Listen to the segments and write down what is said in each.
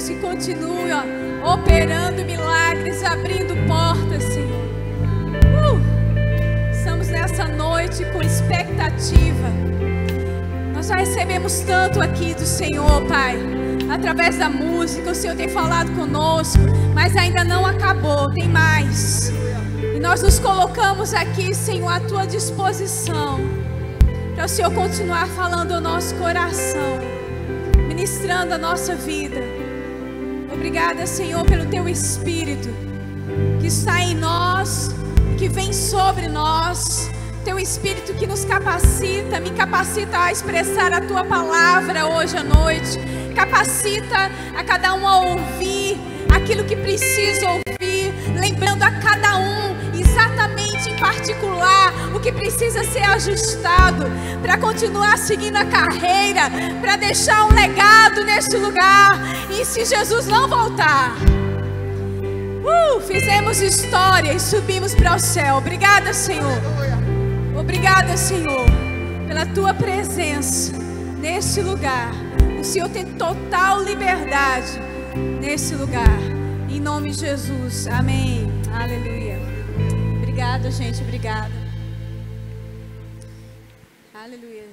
Deus que continua operando milagres, abrindo portas, Senhor. Estamos nessa noite com expectativa. Nós já recebemos tanto aqui do Senhor, Pai. Através da música, o Senhor tem falado conosco, mas ainda não acabou, tem mais. E nós nos colocamos aqui, Senhor, à Tua disposição, para o Senhor continuar falando ao nosso coração, ministrando a nossa vida. Obrigada, Senhor, pelo Teu Espírito, que está em nós, que vem sobre nós. Teu Espírito que nos capacita, me capacita a expressar a Tua palavra hoje à noite. Capacita a cada um a ouvir aquilo que precisa ouvir, lembrando a cada um exatamente em particular o que precisa ser ajustado para continuar seguindo a carreira, para deixar um legado neste lugar. E se Jesus não voltar, fizemos história e subimos para o céu. Obrigada, Senhor. Obrigada, Senhor, pela Tua presença neste lugar. O Senhor tem total liberdade nesse lugar. Em nome de Jesus. Amém. Aleluia. Obrigada, gente. Obrigada. Aleluia.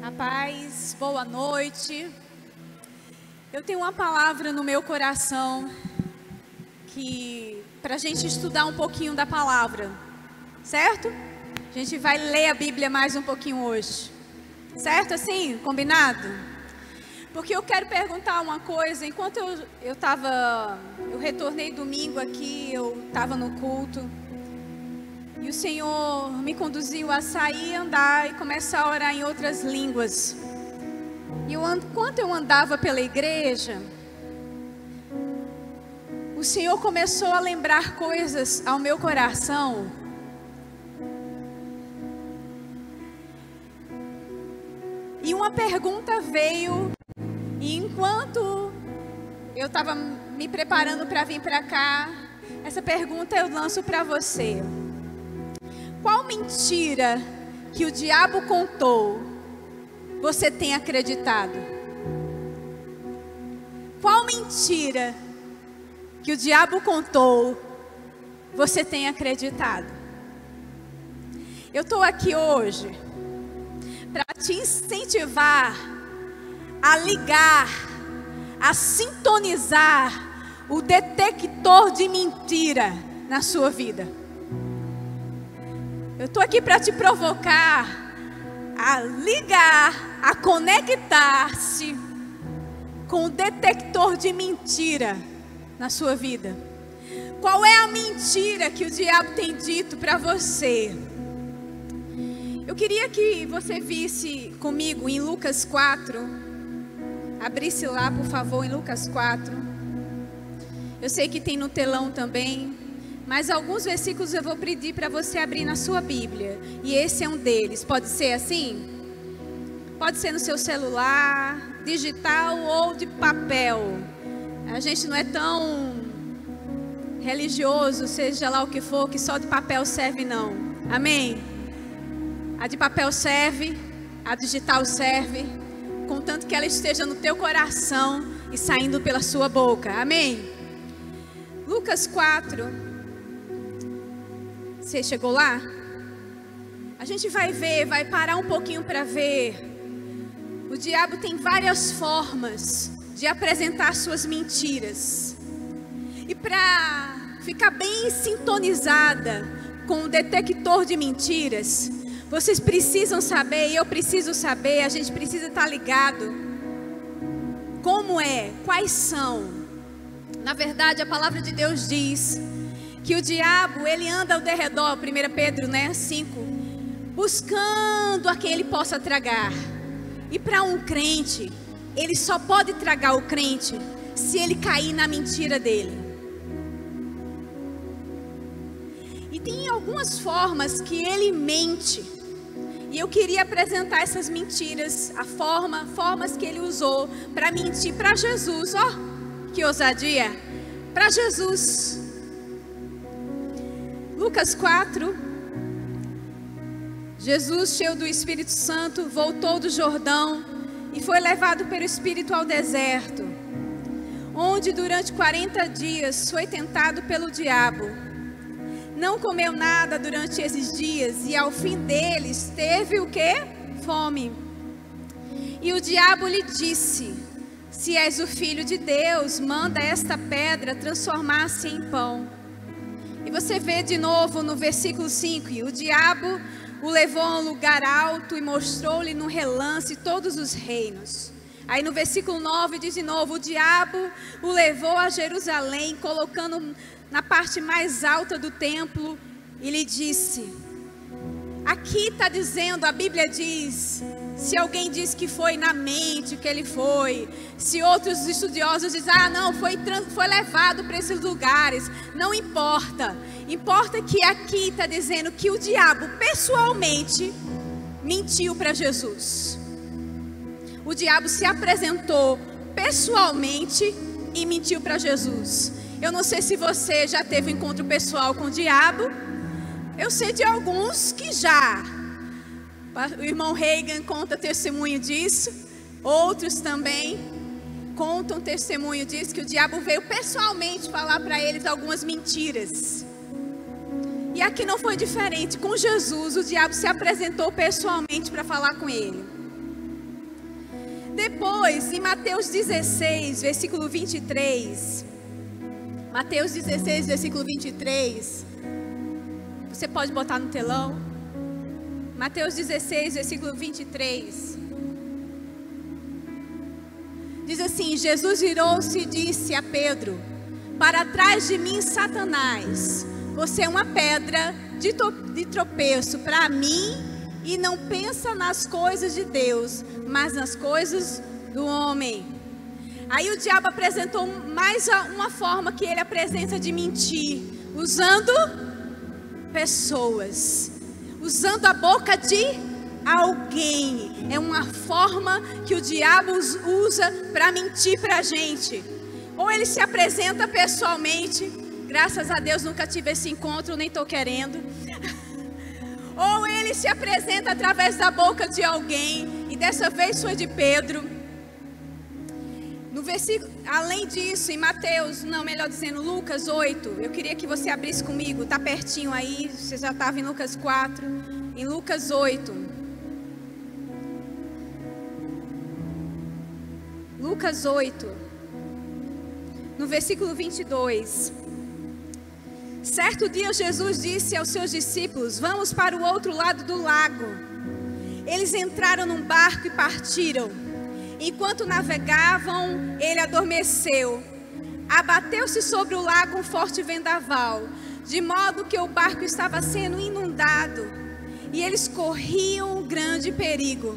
A paz. Boa noite. Eu tenho uma palavra no meu coração para a gente estudar um pouquinho da palavra. Certo? A gente vai ler a Bíblia mais um pouquinho hoje. Certo assim? Combinado? Porque eu quero perguntar uma coisa. Enquanto eu retornei domingo aqui, eu estava no culto, e o Senhor me conduziu a sair, andar e começar a orar em outras línguas. E enquanto eu andava pela igreja, o Senhor começou a lembrar coisas ao meu coração. E uma pergunta veio. E enquanto eu estava me preparando para vir para cá, essa pergunta eu lanço para você. Qual mentira que o diabo contou você tem acreditado? Qual mentira que o diabo contou você tem acreditado? Eu estou aqui hoje para te incentivar a ligar, a sintonizar o detector de mentira na sua vida. Eu estou aqui para te provocar a ligar, a conectar-se com o detector de mentira na sua vida. Qual é a mentira que o diabo tem dito para você? Eu queria que você visse comigo em Lucas 4. Abrisse lá, por favor, em Lucas 4. Eu sei que tem no telão também, mas alguns versículos eu vou pedir para você abrir na sua Bíblia. E esse é um deles. Pode ser assim? Pode ser no seu celular, digital ou de papel. A gente não é tão religioso, seja lá o que for, que só de papel serve não. Amém? A de papel serve, a digital serve, contanto que ela esteja no teu coração e saindo pela sua boca. Amém? Lucas 4. Você chegou lá? A gente vai ver, vai parar um pouquinho para ver. O diabo tem várias formas de apresentar suas mentiras. E para ficar bem sintonizada com o detector de mentiras, vocês precisam saber, e eu preciso saber, a gente precisa estar ligado. Como é? Quais são? Na verdade, a palavra de Deus diz que o diabo, ele anda ao derredor, 1 Pedro 5, buscando a quem ele possa tragar. E para um crente, ele só pode tragar o crente se ele cair na mentira dele. E tem algumas formas que ele mente. E eu queria apresentar essas mentiras, formas que ele usou para mentir para Jesus. Ó, que ousadia! Para Jesus. Lucas 4. Jesus, cheio do Espírito Santo, voltou do Jordão e foi levado pelo Espírito ao deserto, onde durante 40 dias foi tentado pelo diabo. Não comeu nada durante esses dias e ao fim deles teve o quê? Fome. E o diabo lhe disse: se és o filho de Deus, manda esta pedra transformar-se em pão. E você vê de novo no versículo 5, e o diabo o levou a um lugar alto e mostrou-lhe no relance todos os reinos. Aí no versículo 9 diz de novo: o diabo o levou a Jerusalém, colocando na parte mais alta do templo, e lhe disse... Aqui está dizendo, a Bíblia diz, se alguém diz que foi na mente que ele foi, se outros estudiosos dizem, não, foi levado para esses lugares, não importa. Importa que aqui está dizendo que o diabo pessoalmente mentiu para Jesus. O diabo se apresentou pessoalmente e mentiu para Jesus. Eu não sei se você já teve um encontro pessoal com o diabo. Eu sei de alguns que já. O irmão Reagan conta testemunho disso. Outros também contam testemunho disso, que o diabo veio pessoalmente falar para eles algumas mentiras. E aqui não foi diferente. Com Jesus, o diabo se apresentou pessoalmente para falar com ele. Depois, em Mateus 16, versículo 23. Mateus 16, versículo 23. Você pode botar no telão. Mateus 16, versículo 23. Diz assim: Jesus virou-se e disse a Pedro: para trás de mim, Satanás, você é uma pedra de tropeço para mim, e não pensa nas coisas de Deus, mas nas coisas do homem. Aí o diabo apresentou mais uma forma que ele apresenta de mentir, usando pessoas, usando a boca de alguém. É uma forma que o diabo usa para mentir para a gente. Ou ele se apresenta pessoalmente, graças a Deus nunca tive esse encontro, nem estou querendo. Ou ele se apresenta através da boca de alguém, e dessa vez foi de Pedro. No versículo, além disso, em Mateus, não, melhor dizendo, Lucas 8, eu queria que você abrisse comigo, está pertinho aí, você já estava em Lucas 4, em Lucas 8. Lucas 8, no versículo 22. Certo dia Jesus disse aos seus discípulos: vamos para o outro lado do lago. Eles entraram num barco e partiram. Enquanto navegavam, ele adormeceu. Abateu-se sobre o lago um forte vendaval, de modo que o barco estava sendo inundado, e eles corriam um grande perigo.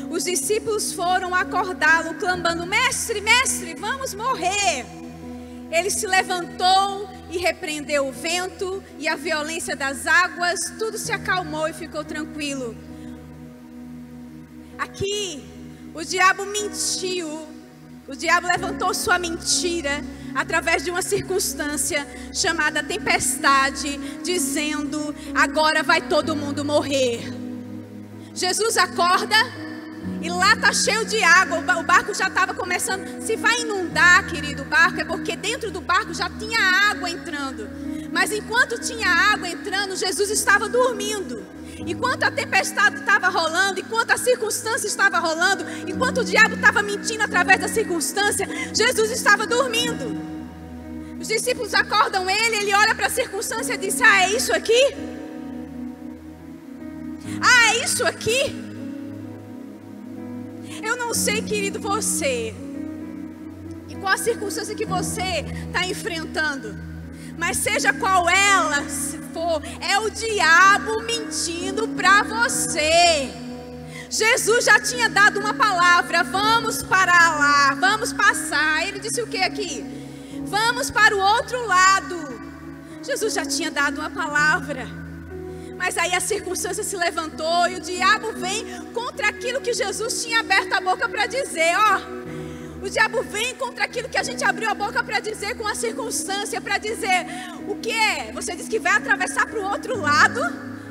Os discípulos foram acordá-lo, clamando: mestre, mestre, vamos morrer. Ele se levantou e repreendeu o vento e a violência das águas, tudo se acalmou e ficou tranquilo. Aqui, o diabo mentiu, o diabo levantou sua mentira através de uma circunstância chamada tempestade, dizendo: agora vai todo mundo morrer. Jesus acorda e lá está cheio de água, o barco já estava começando. Se vai inundar, querido, o barco, é porque dentro do barco já tinha água entrando. Mas enquanto tinha água entrando, Jesus estava dormindo. Enquanto a tempestade estava rolando, enquanto a circunstância estava rolando, enquanto o diabo estava mentindo através da circunstância, Jesus estava dormindo. Os discípulos acordam ele olha para a circunstância e diz: é isso aqui? É isso aqui? Eu não sei, querido, você, e qual a circunstância que você está enfrentando, mas seja qual ela for, é o diabo mentindo para você. Jesus já tinha dado uma palavra: vamos para lá, vamos passar. Ele disse o que aqui? Vamos para o outro lado. Jesus já tinha dado uma palavra, mas aí a circunstância se levantou e o diabo vem contra aquilo que Jesus tinha aberto a boca para dizer. O diabo vem contra aquilo que a gente abriu a boca para dizer, com a circunstância, para dizer: o que é? Você disse que vai atravessar para o outro lado?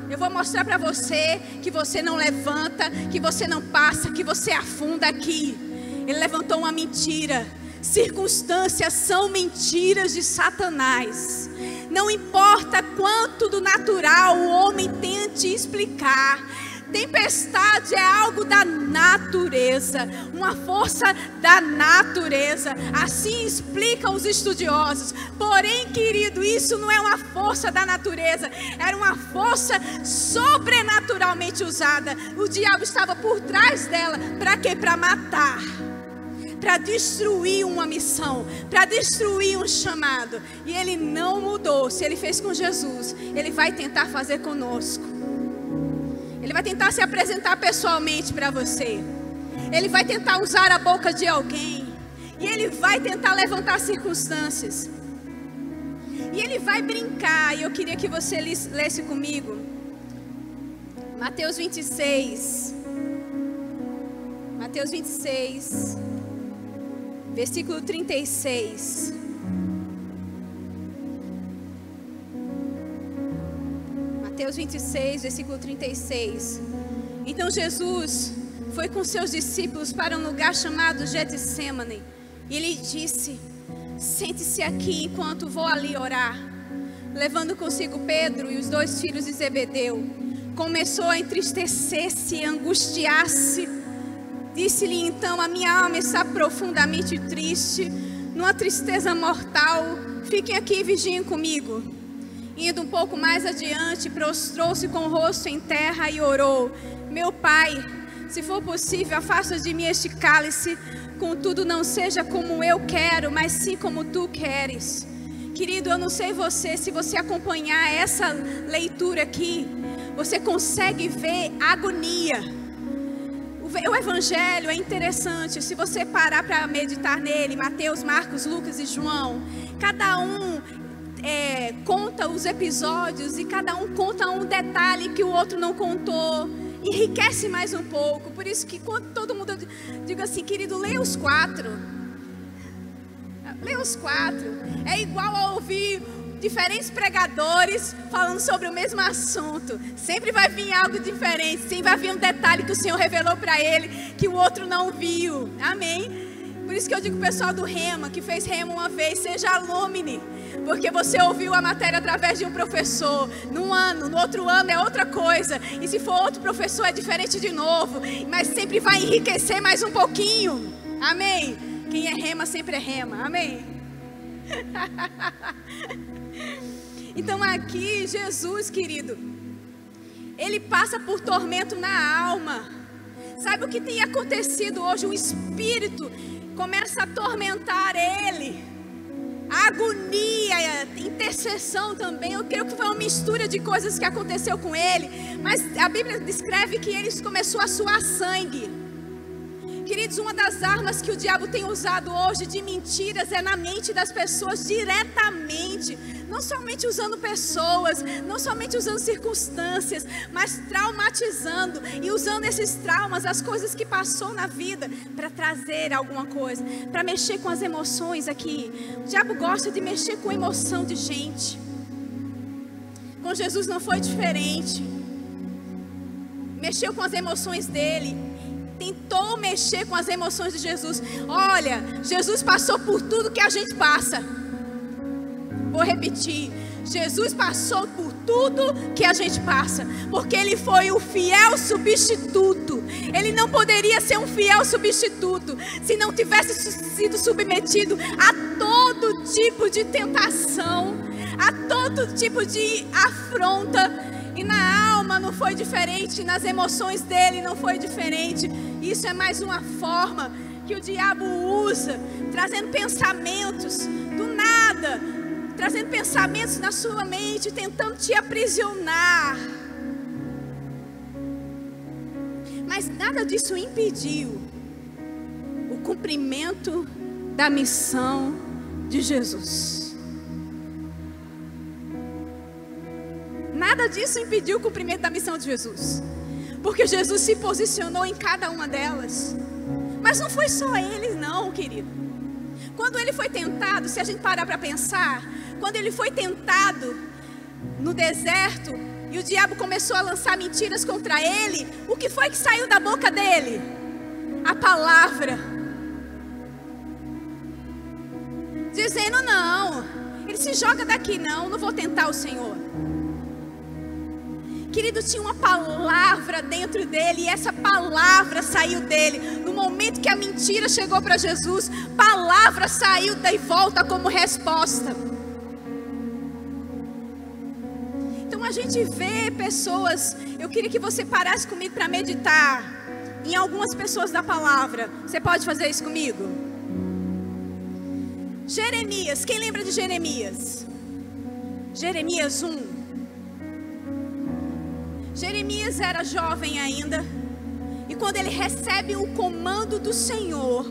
Eu vou mostrar para você que você não levanta, que você não passa, que você afunda aqui. Ele levantou uma mentira. circunstâncias são mentiras de Satanás. Não importa quanto do natural o homem tente explicar, tempestade é algo da natureza, uma força da natureza. Assim explicam os estudiosos. Porém, querido, isso não é uma força da natureza, era uma força sobrenaturalmente usada. O diabo estava por trás dela. Para quê? Para matar, para destruir uma missão, para destruir um chamado. E ele não mudou. Se ele fez com Jesus, ele vai tentar fazer conosco. Ele vai tentar se apresentar pessoalmente para você. Ele vai tentar usar a boca de alguém. E ele vai tentar levantar circunstâncias. E ele vai brincar. E eu queria que você lesse comigo Mateus 26. Mateus 26, versículo 36. Mateus 26, versículo 36. Então Jesus foi com seus discípulos para um lugar chamado Getsêmani. E ele disse: sente-se aqui enquanto vou ali orar. Levando consigo Pedro e os 2 filhos de Zebedeu, começou a entristecer-se e angustiar-se. Disse-lhe então: a minha alma está profundamente triste, numa tristeza mortal. Fiquem aqui e vigiem comigo. Indo um pouco mais adiante, prostrou-se com o rosto em terra e orou: meu Pai, se for possível, afasta de mim este cálice. Contudo, não seja como eu quero, mas sim como tu queres. Querido, eu não sei você, se você acompanhar essa leitura aqui, você consegue ver a agonia. O evangelho é interessante. Se você parar para meditar nele, Mateus, Marcos, Lucas e João, cada um conta os episódios e cada um conta um detalhe que o outro não contou. Enriquece mais um pouco. Por isso que quando todo mundo diga assim: querido, leia os 4. Leia os 4. É igual a ouvir diferentes pregadores falando sobre o mesmo assunto. Sempre vai vir algo diferente. Sempre vai vir um detalhe que o Senhor revelou para ele, que o outro não viu. Amém? Por isso que eu digo pro pessoal do Rema, que fez Rema uma vez: seja alumne. Porque você ouviu a matéria através de um professor. Num ano, no outro ano é outra coisa. E se for outro professor é diferente de novo. Mas sempre vai enriquecer mais um pouquinho. Amém? Quem é Rema sempre é Rema. Amém? Então aqui Jesus, querido, ele passa por tormento na alma. Sabe o que tem acontecido hoje? O espírito começa a atormentar ele. A agonia, intercessão também. Eu creio que foi uma mistura de coisas que aconteceu com ele. Mas a Bíblia descreve que ele começou a suar sangue. Queridos, uma das armas que o diabo tem usado hoje de mentiras é na mente das pessoas diretamente. Não somente usando pessoas, não somente usando circunstâncias, mas traumatizando e usando esses traumas, as coisas que passou na vida, para trazer alguma coisa, para mexer com as emoções aqui. O diabo gosta de mexer com a emoção de gente. Com Jesus não foi diferente. Mexeu com as emoções dele. Tentou mexer com as emoções de Jesus. Olha, Jesus passou por tudo que a gente passa. Vou repetir: Jesus passou por tudo que a gente passa, porque Ele foi o fiel substituto. Ele não poderia ser um fiel substituto se não tivesse sido submetido a todo tipo de tentação, a todo tipo de afronta. E na alma não foi diferente, nas emoções dele não foi diferente. Isso é mais uma forma que o diabo usa, trazendo pensamentos do nada, trazendo pensamentos na sua mente, tentando te aprisionar. Mas nada disso impediu o cumprimento da missão de Jesus. Nada disso impediu o cumprimento da missão de Jesus, porque Jesus se posicionou em cada uma delas. Mas não foi só ele não, querido. Quando ele foi tentado, se a gente parar para pensar, quando ele foi tentado no deserto e o diabo começou a lançar mentiras contra ele, o que foi que saiu da boca dele? A palavra. dizendo não, ele se joga daqui, não vou tentar o Senhor. Querido, tinha uma palavra dentro dele, e essa palavra saiu dele. No momento que a mentira chegou para Jesus, palavra saiu daí e volta como resposta. Então a gente vê pessoas, eu queria que você parasse comigo para meditar em algumas pessoas da palavra. Você pode fazer isso comigo? Jeremias, quem lembra de Jeremias? Jeremias 1. Jeremias era jovem ainda, e quando ele recebe o comando do Senhor,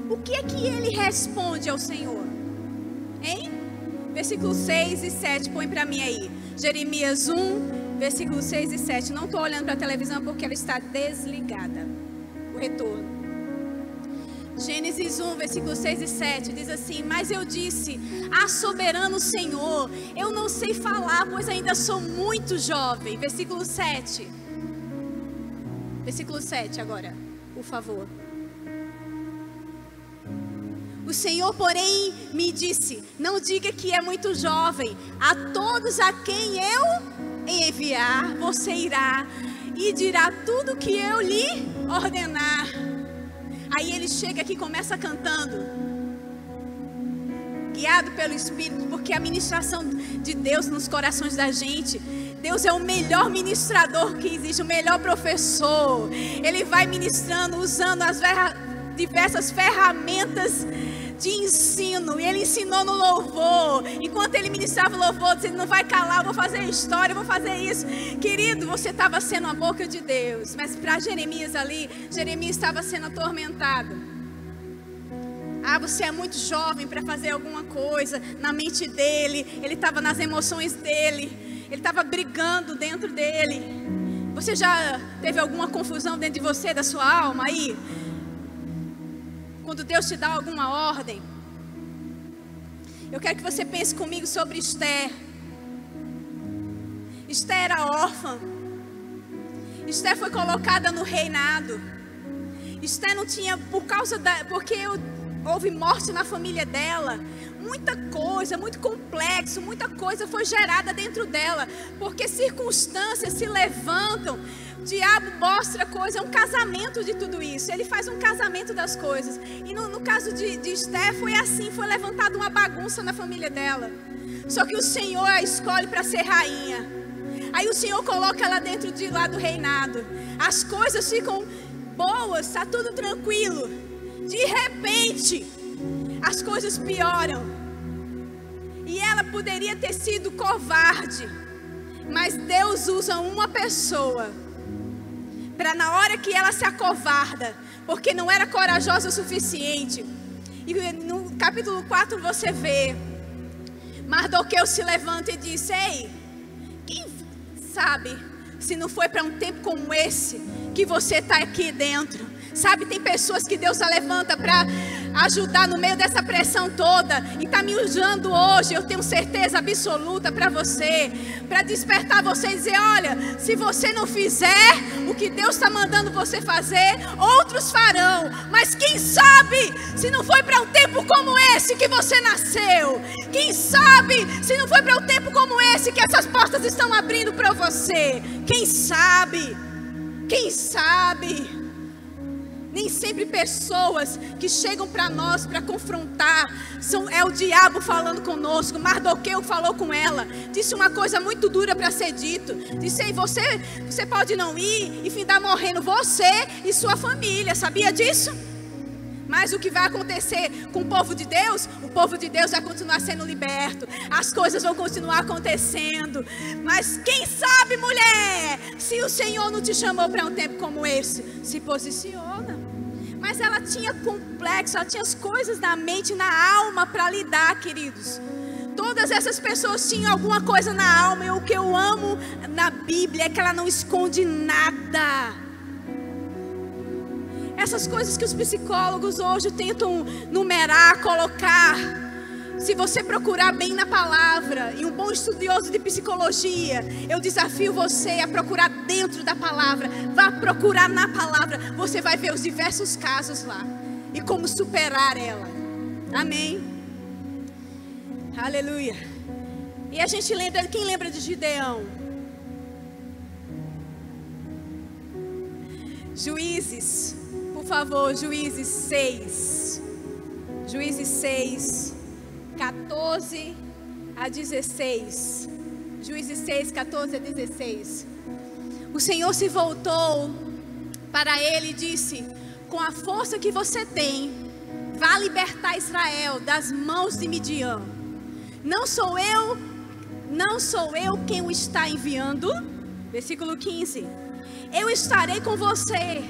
o que é que ele responde ao Senhor? Hein? Versículos 6 e 7, põe para mim aí. Jeremias 1, versículos 6 e 7. Não estou olhando para a televisão porque ela está desligada. O retorno. Gênesis 1, versículos 6 e 7, diz assim: mas eu disse, soberano Senhor, eu não sei falar, pois ainda sou muito jovem. Versículo 7. Versículo 7 agora, por favor. O Senhor, porém, me disse, não diga que é muito jovem, a todos a quem eu enviar, você irá e dirá tudo o que eu lhe ordenar. Aí ele chega aqui e começa cantando, guiado pelo Espírito, porque a ministração de Deus nos corações da gente, Deus é o melhor ministrador que existe, o melhor professor. Ele vai ministrando, usando as diversas ferramentas de ensino, e ele ensinou no louvor. Enquanto ele ministrava o louvor, disse: não vai calar, eu vou fazer história, eu vou fazer isso. Querido, você estava sendo a boca de Deus, mas para Jeremias ali, Jeremias estava sendo atormentado. Você é muito jovem para fazer alguma coisa. Na mente dele, ele estava nas emoções dele, ele estava brigando dentro dele. Você já teve alguma confusão dentro de você, da sua alma aí? Quando Deus te dá alguma ordem. Eu quero que você pense comigo sobre Esther. Esther era órfã. Esther foi colocada no reinado. Esther não tinha, porque houve morte na família dela. Muita coisa, muito complexo, muita coisa foi gerada dentro dela. Porque circunstâncias se levantam. O diabo mostra coisa, é um casamento de tudo isso. Ele faz um casamento das coisas. E no caso de Esther foi assim, foi levantada uma bagunça na família dela. Só que o Senhor a escolhe para ser rainha. Aí o Senhor coloca ela dentro de lá do reinado. As coisas ficam boas, está tudo tranquilo. De repente, as coisas pioram. E ela poderia ter sido covarde, mas Deus usa uma pessoa para, na hora que ela se acovarda, porque não era corajosa o suficiente. E no capítulo 4 você vê Mardoqueu se levanta e diz: ei, quem sabe se não foi para um tempo como esse que você está aqui dentro? Sabe, tem pessoas que Deus levanta para ajudar no meio dessa pressão toda. E está me usando hoje, eu tenho certeza absoluta para você. Para despertar você e dizer: olha, se você não fizer o que Deus está mandando você fazer, outros farão. Mas quem sabe se não foi para um tempo como esse que você nasceu? Quem sabe se não foi para um tempo como esse que essas portas estão abrindo para você? Quem sabe? Quem sabe? Nem sempre pessoas que chegam para nós para confrontar é o diabo falando conosco. Mardoqueu falou com ela, disse uma coisa muito dura para ser dito. Disse: ei, você pode não ir e findar morrendo você e sua família. Sabia disso? Mas o que vai acontecer com o povo de Deus? O povo de Deus vai continuar sendo liberto. As coisas vão continuar acontecendo. Mas quem sabe, mulher, se o Senhor não te chamou para um tempo como esse, se posiciona. Mas ela tinha complexo, ela tinha as coisas na mente, na alma para lidar, queridos. Todas essas pessoas tinham alguma coisa na alma. E o que eu amo na Bíblia é que ela não esconde nada. Essas coisas que os psicólogos hoje tentam numerar, colocar. Se você procurar bem na palavra, e um bom estudioso de psicologia, eu desafio você a procurar dentro da palavra. Vá procurar na palavra, você vai ver os diversos casos lá e como superar ela. Amém? Aleluia. E a gente lembra, quem lembra de Gideão? Juízes, por favor, Juízes 6. Juízes 6, 14 a 16. Juízes 6, 14 a 16. O Senhor se voltou para ele e disse: com a força que você tem, vá libertar Israel das mãos de Midian. Não sou eu quem o está enviando? Versículo 15. Eu estarei com você.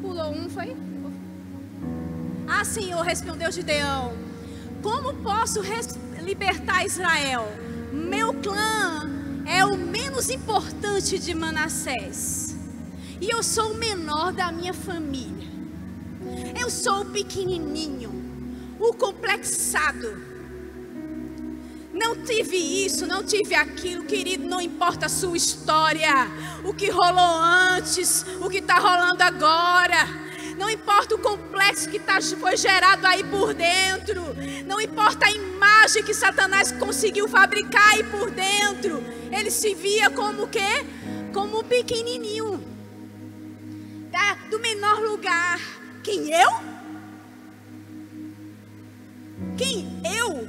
Pulou um, foi? Ah, Senhor, respondeu Gideão: como posso libertar Israel? Meu clã é o menos importante de Manassés, e eu sou o menor da minha família. Eu sou o pequenininho, o complexado. Não tive isso, não tive aquilo, querido. Não importa a sua história, o que rolou antes, o que está rolando agora. Não importa o complexo que foi gerado aí por dentro. Não importa a imagem que Satanás conseguiu fabricar aí por dentro. Ele se via como o quê? Como um pequenininho, do menor lugar. Quem eu? Quem eu?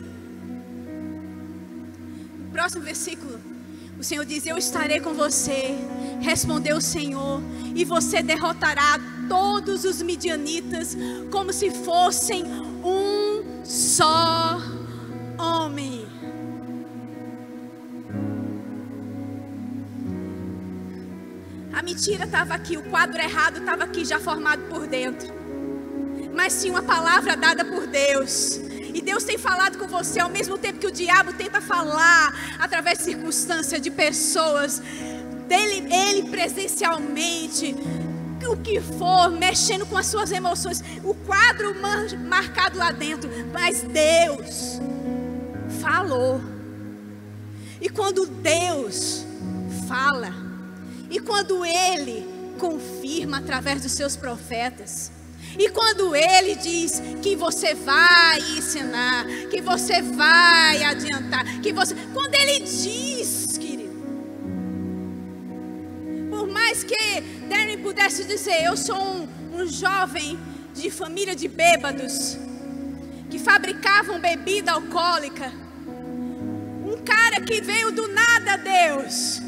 Próximo versículo, o Senhor diz: eu estarei com você, respondeu o Senhor, e você derrotará todos os midianitas como se fossem um só homem. A mentira estava aqui, o quadro errado estava aqui já formado por dentro, mas tinha uma palavra dada por Deus. E Deus tem falado com você ao mesmo tempo que o diabo tenta falar através de circunstâncias, de pessoas, ele presencialmente, o que for, mexendo com as suas emoções, o quadro marcado lá dentro. Mas Deus falou. E quando Deus fala, e quando Ele confirma através dos seus profetas, e quando Ele diz que você vai ensinar, que você vai adiantar, quando Ele diz, querido, por mais que Darren pudesse dizer: eu sou um jovem de família de bêbados, que fabricavam bebida alcoólica, um cara que veio do nada a Deus,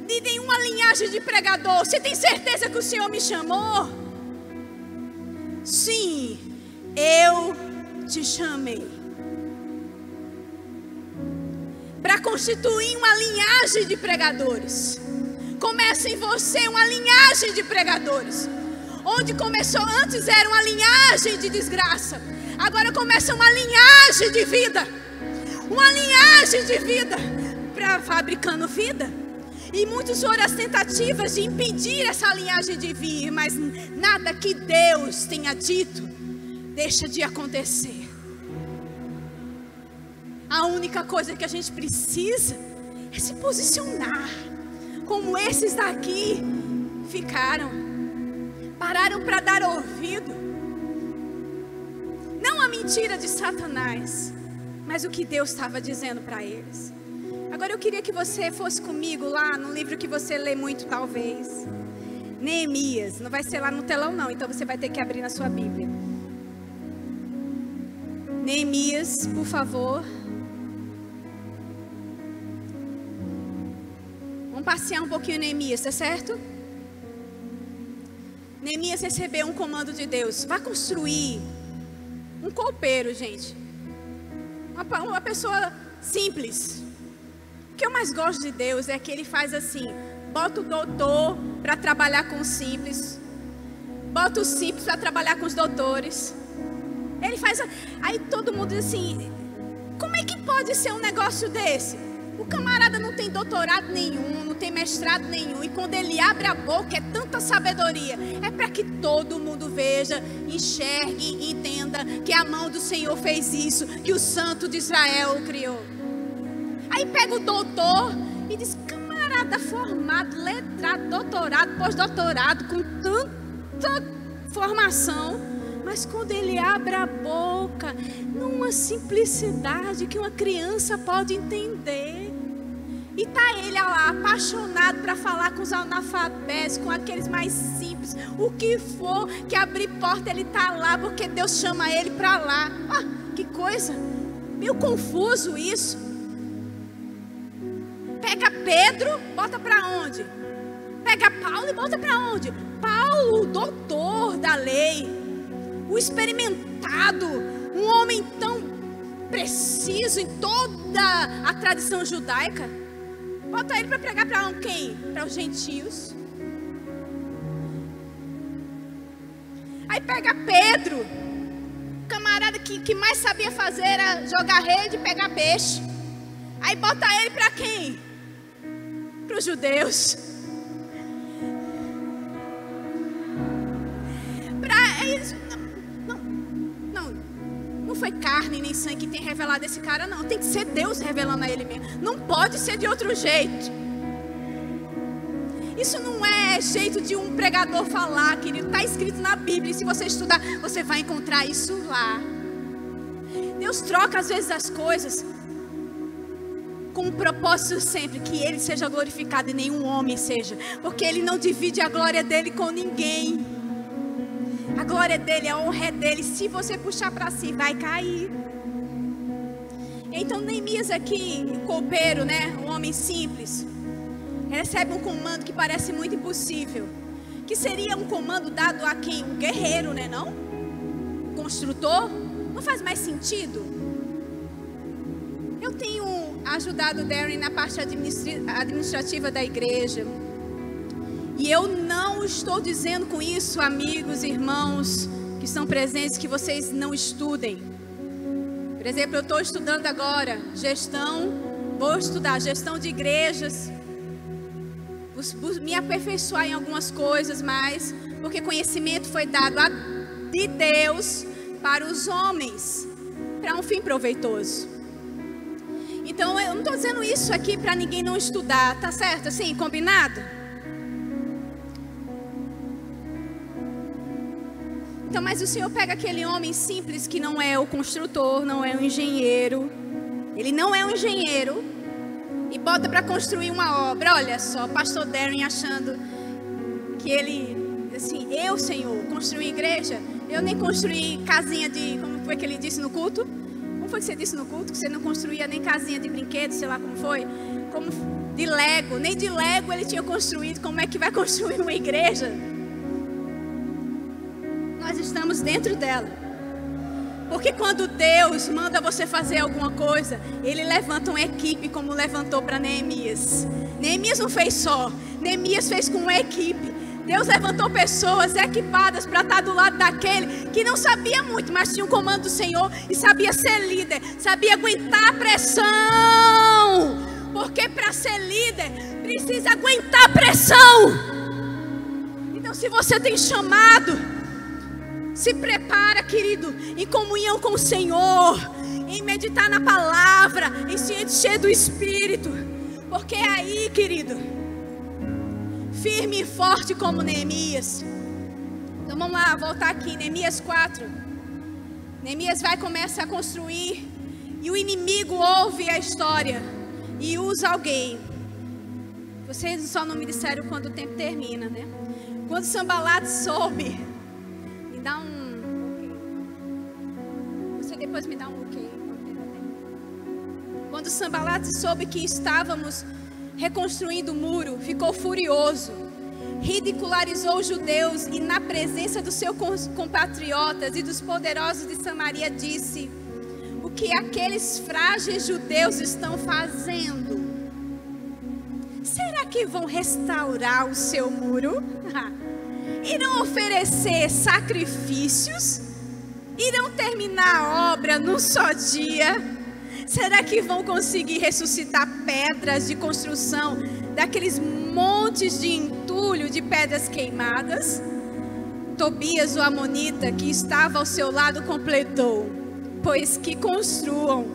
de nenhuma linhagem de pregador. Você tem certeza que o Senhor me chamou? Sim, eu te chamei para constituir uma linhagem de pregadores. Começa em você uma linhagem de pregadores. Onde começou antes era uma linhagem de desgraça, agora começa uma linhagem de vida. Uma linhagem de vida para fabricando vida. E muitos foram as tentativas de impedir essa linhagem de vir, mas nada que Deus tenha dito deixa de acontecer. A única coisa que a gente precisa é se posicionar, como esses daqui ficaram, pararam para dar ouvido, não a mentira de Satanás, mas o que Deus estava dizendo para eles. Agora eu queria que você fosse comigo lá no livro que você lê muito talvez, Neemias. Não vai ser lá no telão não, então você vai ter que abrir na sua Bíblia. Neemias, por favor. Vamos passear um pouquinho em Neemias, tá certo? Neemias recebeu um comando de Deus: vai construir um copeiro, gente. Uma pessoa simples. O que eu mais gosto de Deus é que Ele faz assim: bota o doutor para trabalhar com os simples, bota os simples para trabalhar com os doutores. Ele faz, aí todo mundo diz assim: como é que pode ser um negócio desse? O camarada não tem doutorado nenhum, não tem mestrado nenhum, e quando ele abre a boca é tanta sabedoria. É para que todo mundo veja, enxergue e entenda que a mão do Senhor fez isso, que o Santo de Israel o criou. Aí pega o doutor e diz: camarada formado, letrado, doutorado, pós-doutorado, com tanta formação, Mas quando ele abre a boca, numa simplicidade que uma criança pode entender. E tá ele lá, apaixonado para falar com os analfabetos, com aqueles mais simples. O que for que abrir porta, ele tá lá, porque Deus chama ele para lá. Ah, que coisa, meio confuso isso. Pega Pedro, bota para onde? Pega Paulo e bota para onde? Paulo, o doutor da lei, o experimentado, um homem tão preciso em toda a tradição judaica. Bota ele para pregar para quem? Para os gentios. Aí pega Pedro, camarada que mais sabia fazer era jogar rede e pegar peixe. Aí bota ele para quem? Para os judeus. Para eles. Não foi carne nem sangue que tem revelado esse cara, não. Tem que ser Deus revelando a ele mesmo. Não pode ser de outro jeito. Isso não é jeito de um pregador falar, querido. Está escrito na Bíblia. E se você estudar, você vai encontrar isso lá. Deus troca às vezes as coisas com um propósito sempre, que Ele seja glorificado e nenhum homem seja. Porque Ele não divide a glória dEle com ninguém. A glória dEle, a honra é dEle. Se você puxar para si, vai cair. Então Neemias aqui, o copeiro, né? Um homem simples, recebe um comando que parece muito impossível. Que seria um comando dado a quem? Um guerreiro, né não? Um construtor? Não faz mais sentido? Eu tenho ajudado o Darren na parte administrativa da igreja. E eu não estou dizendo com isso, amigos, irmãos que estão presentes, que vocês não estudem. Por exemplo, eu estou estudando agora gestão, vou estudar gestão de igrejas, me aperfeiçoar em algumas coisas mais, porque conhecimento foi dado de Deus para os homens, para um fim proveitoso. Então eu não estou dizendo isso aqui para ninguém não estudar, tá certo? Assim, combinado? Então, mas o Senhor pega aquele homem simples que não é o construtor, não é o engenheiro. Ele não é um engenheiro. E bota para construir uma obra. Olha só, pastor Darren achando que ele, assim, eu, Senhor, construí igreja. Eu nem construí casinha de, como foi que ele disse no culto? Como foi que você disse no culto? Que você não construía nem casinha de brinquedos, sei lá como foi. Como de Lego, nem de Lego ele tinha construído. Como é que vai construir uma igreja? Nós estamos dentro dela. Porque quando Deus manda você fazer alguma coisa, Ele levanta uma equipe como levantou para Neemias. Neemias não fez só, Neemias fez com uma equipe. Deus levantou pessoas equipadas para estar do lado daquele que não sabia muito, mas tinha o comando do Senhor e sabia ser líder, sabia aguentar a pressão. Porque para ser líder precisa aguentar a pressão. Então, se você tem chamado, se prepara, querido, em comunhão com o Senhor, em meditar na palavra, em se encher do Espírito. Porque é aí, querido, firme e forte como Neemias. Então vamos lá, voltar aqui, Neemias 4. Neemias vai começar a construir, e o inimigo ouve a história e usa alguém. Vocês só não me disseram quando o tempo termina, né? Quando Sanbalat soube, dá você depois me dá um ok. Quando Sanbalat soube que estávamos reconstruindo o muro, ficou furioso, ridicularizou os judeus e na presença dos seus compatriotas e dos poderosos de Samaria disse: o que aqueles frágeis judeus estão fazendo? Será que vão restaurar o seu muro? Irão oferecer sacrifícios? Irão terminar a obra num só dia? Será que vão conseguir ressuscitar pedras de construção daqueles montes de entulho de pedras queimadas? Tobias, o amonita, que estava ao seu lado, completou: pois que construam,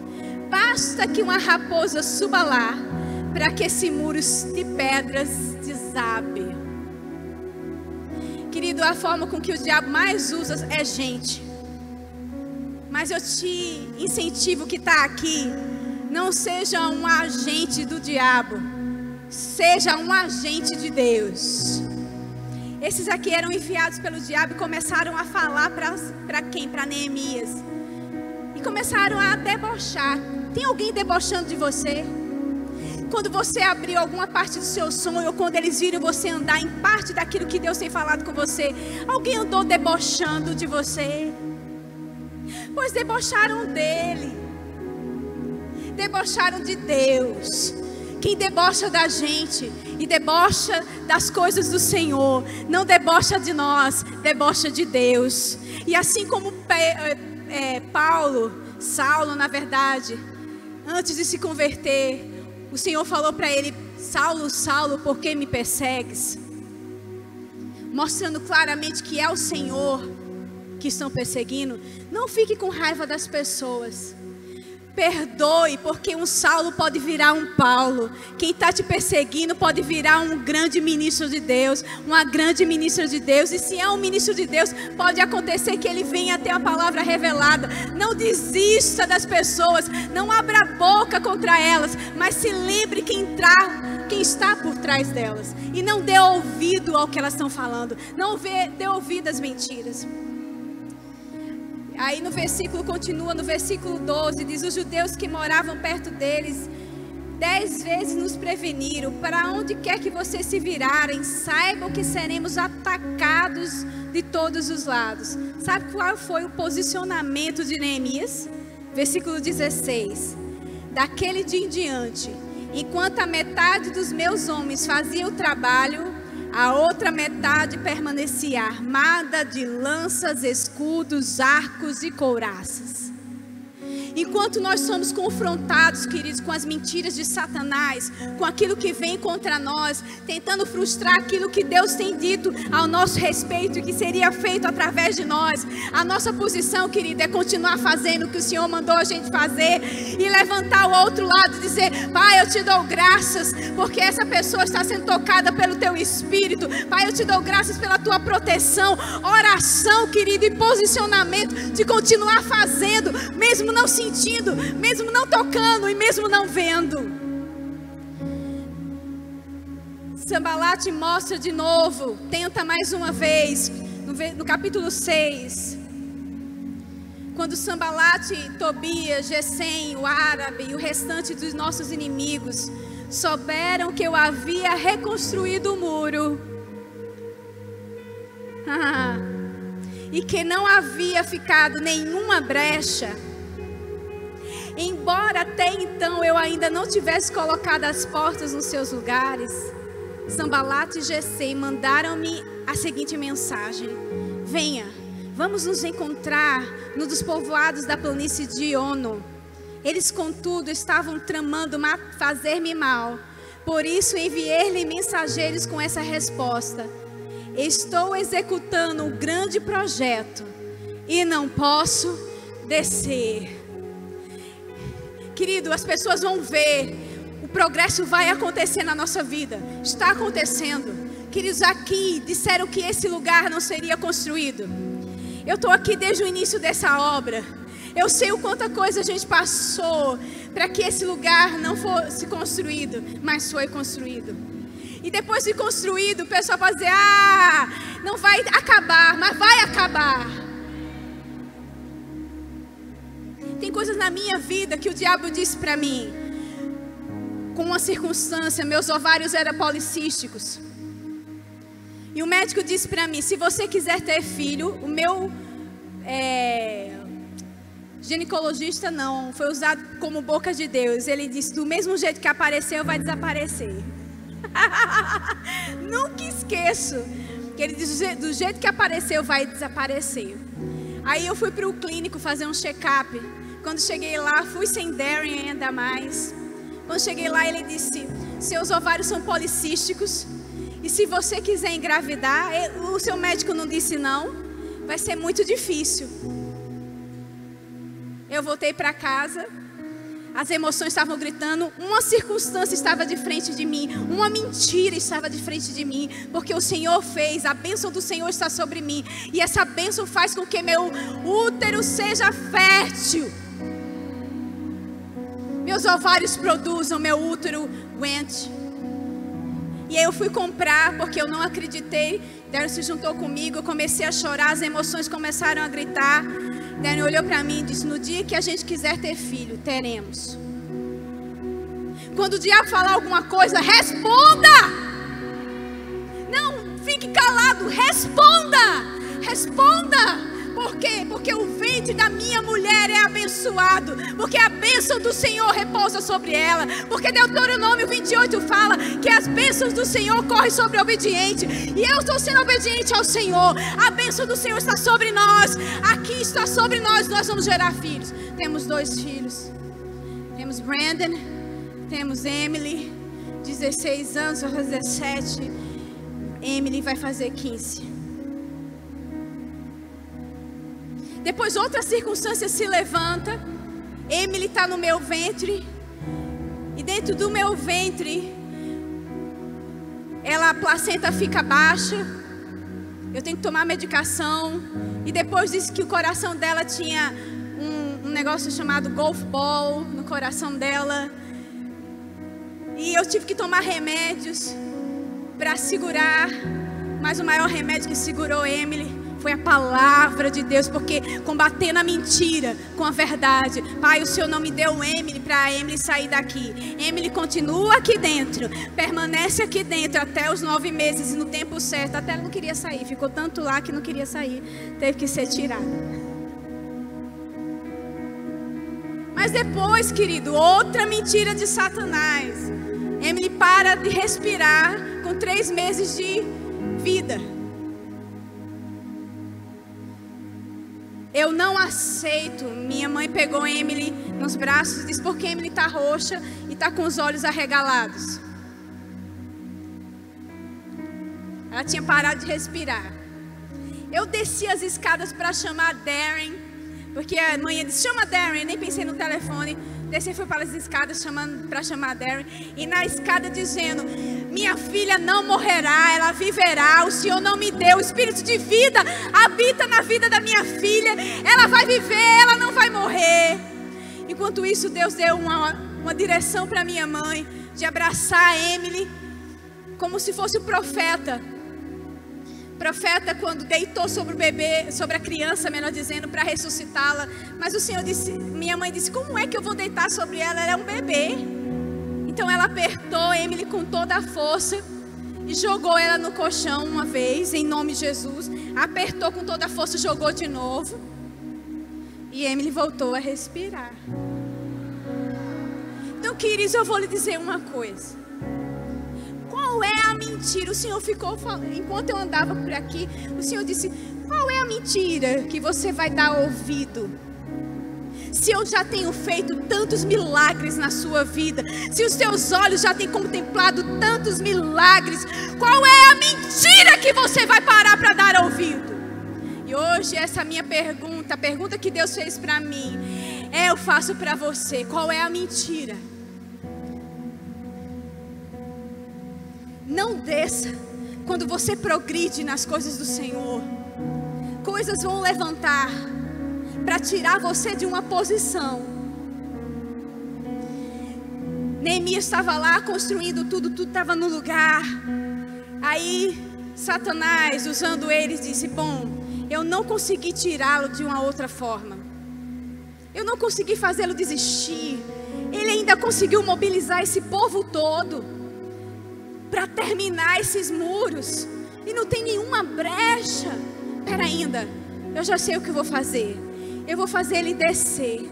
basta que uma raposa suba lá, para que esse muro de pedras desabe. Querido, a forma com que o diabo mais usa é gente. Mas eu te incentivo que está aqui, não seja um agente do diabo, seja um agente de Deus. Esses aqui eram enviados pelo diabo e começaram a falar para quem? Para Neemias. E começaram a debochar. Tem alguém debochando de você? Quando você abriu alguma parte do seu sonho, ou quando eles viram você andar em parte daquilo que Deus tem falado com você, alguém andou debochando de você? Pois debocharam dele, debocharam de Deus. Quem debocha da gente e debocha das coisas do Senhor, não debocha de nós, debocha de Deus. E assim como Saulo, na verdade, antes de se converter, o Senhor falou para ele: Saulo, Saulo, por que me persegues? Mostrando claramente que é o Senhor que estão perseguindo. Não fique com raiva das pessoas. Perdoe, porque um Saulo pode virar um Paulo. Quem está te perseguindo pode virar um grande ministro de Deus, uma grande ministra de Deus. E se é um ministro de Deus, pode acontecer que ele venha ter a palavra revelada. Não desista das pessoas, não abra a boca contra elas, mas se lembre quem está por trás delas. E não dê ouvido ao que elas estão falando. Não dê ouvido às mentiras. Aí no versículo, continua no versículo 12, diz: os judeus que moravam perto deles 10 vezes nos preveniram: para onde quer que vocês se virarem, saibam que seremos atacados de todos os lados. Sabe qual foi o posicionamento de Neemias? Versículo 16: daquele dia em diante, enquanto a metade dos meus homens fazia o trabalho, a outra metade permanecia armada de lanças, escudos, arcos e couraças. Enquanto nós somos confrontados, queridos, com as mentiras de Satanás, com aquilo que vem contra nós, tentando frustrar aquilo que Deus tem dito ao nosso respeito e que seria feito através de nós, a nossa posição, querido, é continuar fazendo o que o Senhor mandou a gente fazer e levantar o outro lado e dizer: Pai, eu te dou graças porque essa pessoa está sendo tocada pelo teu Espírito. Pai, eu te dou graças pela tua proteção. Oração, querido, e posicionamento de continuar fazendo, mesmo não sentindo, mesmo não tocando e mesmo não vendo. Sanbalate mostra de novo, tenta mais uma vez, no capítulo 6, quando Sanbalate, Tobias, Gesem, o árabe e o restante dos nossos inimigos souberam que eu havia reconstruído o muro e que não havia ficado nenhuma brecha, embora até então eu ainda não tivesse colocado as portas nos seus lugares, Sanbalate e Gesem mandaram-me a seguinte mensagem: venha, vamos nos encontrar num dos povoados da planície de Ono. Eles, contudo, estavam tramando fazer-me mal. Por isso enviei-lhe mensageiros com essa resposta: estou executando um grande projeto e não posso descer. Querido, as pessoas vão ver, o progresso vai acontecer na nossa vida. Está acontecendo. Queridos, aqui disseram que esse lugar não seria construído. Eu estou aqui desde o início dessa obra. Eu sei o quanta coisa a gente passou para que esse lugar não fosse construído, mas foi construído. E depois de construído, o pessoal pode dizer: não vai acabar, mas vai acabar. Tem coisas na minha vida que o diabo disse para mim, com uma circunstância: meus ovários eram policísticos. E o médico disse para mim: se você quiser ter filho, o meu ginecologista não, foi usado como boca de Deus. Ele disse: do mesmo jeito que apareceu, vai desaparecer. Nunca esqueço que ele disse: do jeito que apareceu, vai desaparecer. Aí eu fui para o clínico fazer um check-up. Quando cheguei lá, fui sem Darren ainda mais. Quando cheguei lá, ele disse: seus ovários são policísticos, e se você quiser engravidar, o seu médico não disse não, vai ser muito difícil. Eu voltei para casa, As emoções estavam gritando, uma circunstância estava de frente de mim, uma mentira estava de frente de mim, porque o Senhor fez, a bênção do Senhor está sobre mim, e essa bênção faz com que meu útero seja fértil, meus ovários produzam, meu útero aguente. E aí eu fui comprar, porque eu não acreditei. Darren se juntou comigo, eu comecei a chorar, as emoções começaram a gritar. Darren olhou para mim e disse: no dia que a gente quiser ter filho, teremos. Quando o diabo falar alguma coisa, responda! Não fique calado, responda! Responda! Por quê? Porque o ventre da minha mulher é abençoado, porque a bênção do Senhor repousa sobre ela, porque Deuteronômio 28 fala que as bênçãos do Senhor correm sobre o obediente, e eu estou sendo obediente ao Senhor. A bênção do Senhor está sobre nós, aqui está sobre nós, nós vamos gerar filhos. Temos 2 filhos, temos Brandon, temos Emily, 16 anos, vai fazer 17, Emily vai fazer 15. Depois outra circunstância se levanta, Emily está no meu ventre, e dentro do meu ventre, a placenta fica baixa, eu tenho que tomar medicação, e depois disse que o coração dela tinha um negócio chamado golf ball no coração dela, e eu tive que tomar remédios para segurar, mas o maior remédio que segurou Emily foi a palavra de Deus, porque combatendo a mentira com a verdade. Pai, o Senhor não me deu Emily para a Emily sair daqui. Emily continua aqui dentro, permanece aqui dentro até os 9 meses e no tempo certo. Até ela não queria sair, ficou tanto lá que não queria sair, teve que ser tirada. Mas depois, querido, outra mentira de Satanás. Emily para de respirar com 3 meses de vida. Eu não aceito. Minha mãe pegou Emily nos braços e disse: porque Emily está roxa e está com os olhos arregalados. Ela tinha parado de respirar. Eu desci as escadas para chamar Darren, porque a mãe disse: chama Darren. Eu nem pensei no telefone. Desci e fui para as escadas para chamar Darren. E na escada dizendo: minha filha não morrerá, ela viverá. O Senhor não me deu. O espírito de vida habita na vida da minha filha. Ela vai viver, ela não vai morrer. Enquanto isso, Deus deu uma direção para minha mãe de abraçar a Emily como se fosse o profeta. Profeta, quando deitou sobre o bebê, sobre a criança, melhor dizendo, para ressuscitá-la. Mas o Senhor disse, minha mãe disse: como é que eu vou deitar sobre ela? Ela é um bebê. Então ela apertou Emily com toda a força e jogou ela no colchão uma vez, em nome de Jesus. Apertou com toda a força e jogou de novo. E Emily voltou a respirar. Então, queridos, eu vou lhe dizer uma coisa. Qual é a mentira? O Senhor ficou falando, enquanto eu andava por aqui, o Senhor disse: qual é a mentira que você vai dar ouvido? Se eu já tenho feito tantos milagres na sua vida, se os teus olhos já têm contemplado tantos milagres, qual é a mentira que você vai parar para dar ouvido? E hoje essa minha pergunta, a pergunta que Deus fez para mim, eu faço para você: qual é a mentira? Não desça. Quando você progride nas coisas do Senhor, coisas vão levantar para tirar você de uma posição. Neemias estava lá construindo tudo estava no lugar. Aí Satanás, usando eles, disse: bom, eu não consegui tirá-lo de uma outra forma, eu não consegui fazê-lo desistir. Ele ainda conseguiu mobilizar esse povo todo para terminar esses muros, e não tem nenhuma brecha. Pera ainda, eu já sei o que eu vou fazer. Eu vou fazer ele descer.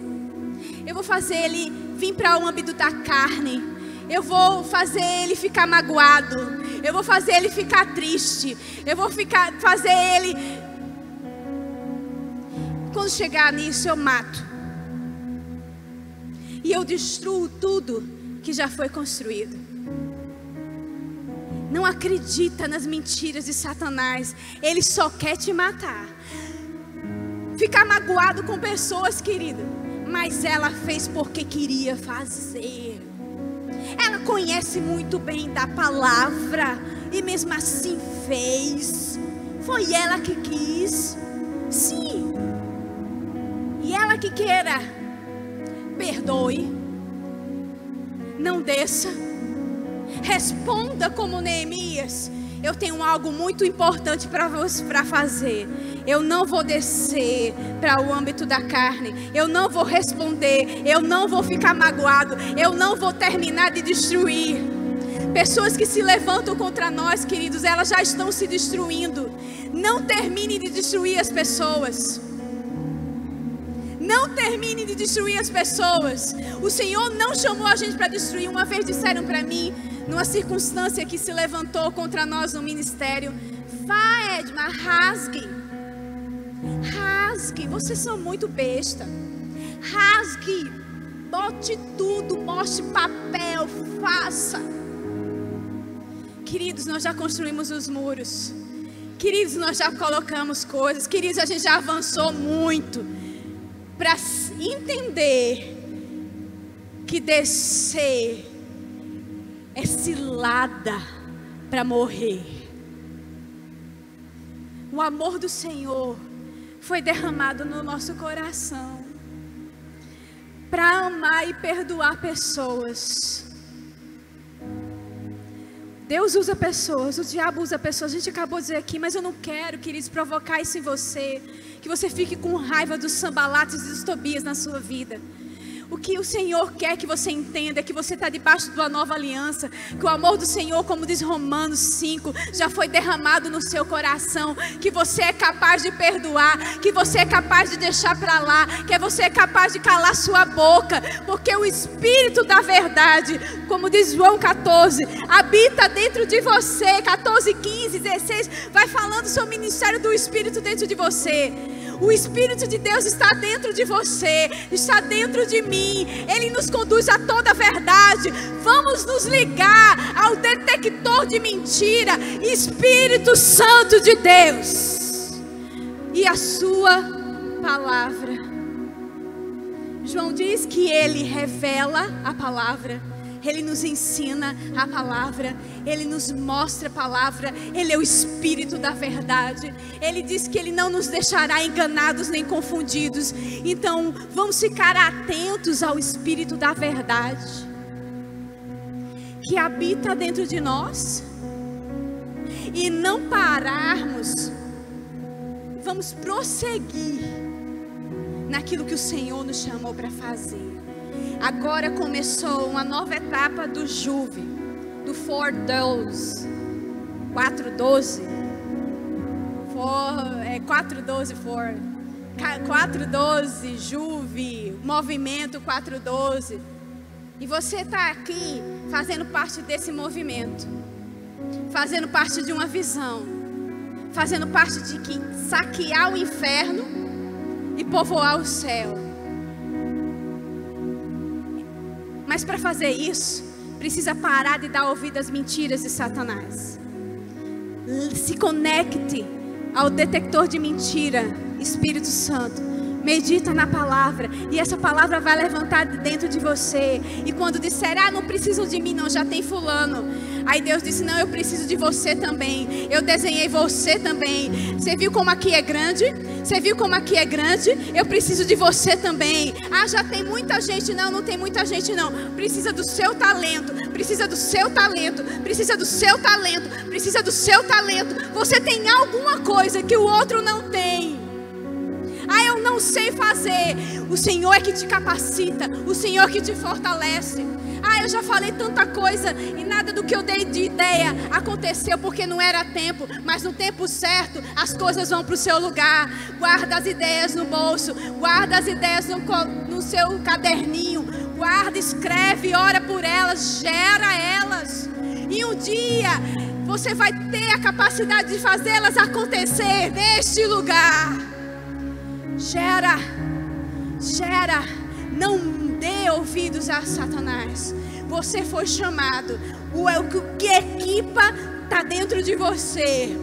Eu vou fazer ele vir para o âmbito da carne. Eu vou fazer ele ficar magoado. Eu vou fazer ele ficar triste. Eu vou fazer ele... Quando chegar nisso, eu mato. E eu destruo tudo que já foi construído. Não acredita nas mentiras de Satanás. Ele só quer te matar. Ficar magoado com pessoas, querido. mas ela fez porque queria fazer. Ela conhece muito bem da palavra e mesmo assim fez. Foi ela que quis. Sim. E ela que queira, perdoe, não desça, responda como Neemias: eu tenho algo muito importante para fazer. Eu não vou descer para o âmbito da carne. Eu não vou responder. Eu não vou ficar magoado. Eu não vou terminar de destruir. Pessoas que se levantam contra nós, queridos, elas já estão se destruindo. Não termine de destruir as pessoas. Não termine de destruir as pessoas. O Senhor não chamou a gente para destruir. Uma vez disseram para mim, numa circunstância que se levantou contra nós no ministério: vá, Edma, rasgue. Rasgue, vocês são muito besta. Rasgue, bote tudo, mostre papel, faça. Queridos, nós já construímos os muros. Queridos, nós já colocamos coisas. Queridos, a gente já avançou muito para entender que descer é cilada para morrer. O amor do Senhor foi derramado no nosso coração para amar e perdoar pessoas. Deus usa pessoas, o diabo usa pessoas. A gente acabou de dizer aqui, mas eu não quero, queridos, provocar isso em você, que você fique com raiva dos Sanbalates e dos Tobias na sua vida. O que o Senhor quer que você entenda é que você está debaixo de uma nova aliança, que o amor do Senhor, como diz Romanos 5, já foi derramado no seu coração, que você é capaz de perdoar, que você é capaz de deixar para lá, que você é capaz de calar sua boca, porque o Espírito da verdade, como diz João 14, habita dentro de você. 14, 15, 16, vai falando sobre o ministério do Espírito dentro de você. O Espírito de Deus está dentro de você, está dentro de mim. Ele nos conduz a toda a verdade. Vamos nos ligar ao detector de mentira, Espírito Santo de Deus e a sua palavra. João diz que ele revela a palavra, ele nos ensina a palavra, ele nos mostra a palavra, ele é o Espírito da verdade. Ele diz que ele não nos deixará enganados nem confundidos. Então vamos ficar atentos ao Espírito da verdade que habita dentro de nós e não pararmos. Vamos prosseguir naquilo que o Senhor nos chamou para fazer. Agora começou uma nova etapa do Juve, do 412, 412, 412, Juve, movimento 412. E você está aqui fazendo parte desse movimento, fazendo parte de uma visão, fazendo parte de que saquear o inferno e povoar o céu. Mas para fazer isso, precisa parar de dar ouvido às mentiras de Satanás. Se conecte ao detector de mentira, Espírito Santo. Medita na palavra, e essa palavra vai levantar de dentro de você. E quando disser, não precisam de mim não, já tem fulano. Aí Deus disse, não, eu preciso de você também. Eu desenhei você também. Você viu como aqui é grande? Você viu como aqui é grande? Eu preciso de você também. Já tem muita gente. Não, não tem muita gente não. Precisa do seu talento. Precisa do seu talento. Precisa do seu talento. Precisa do seu talento. Você tem alguma coisa que o outro não tem. Eu não sei fazer. O Senhor é que te capacita. O Senhor que te fortalece. Eu já falei tanta coisa e nada do que eu dei de ideia aconteceu porque não era tempo. Mas no tempo certo as coisas vão para o seu lugar. Guarda as ideias no bolso. Guarda as ideias no seu caderninho. Guarda, escreve, ora por elas, gera elas. E um dia você vai ter a capacidade de fazê-las acontecer neste lugar. Gera, não dê ouvidos a Satanás. Você foi chamado. O que equipa está dentro de você.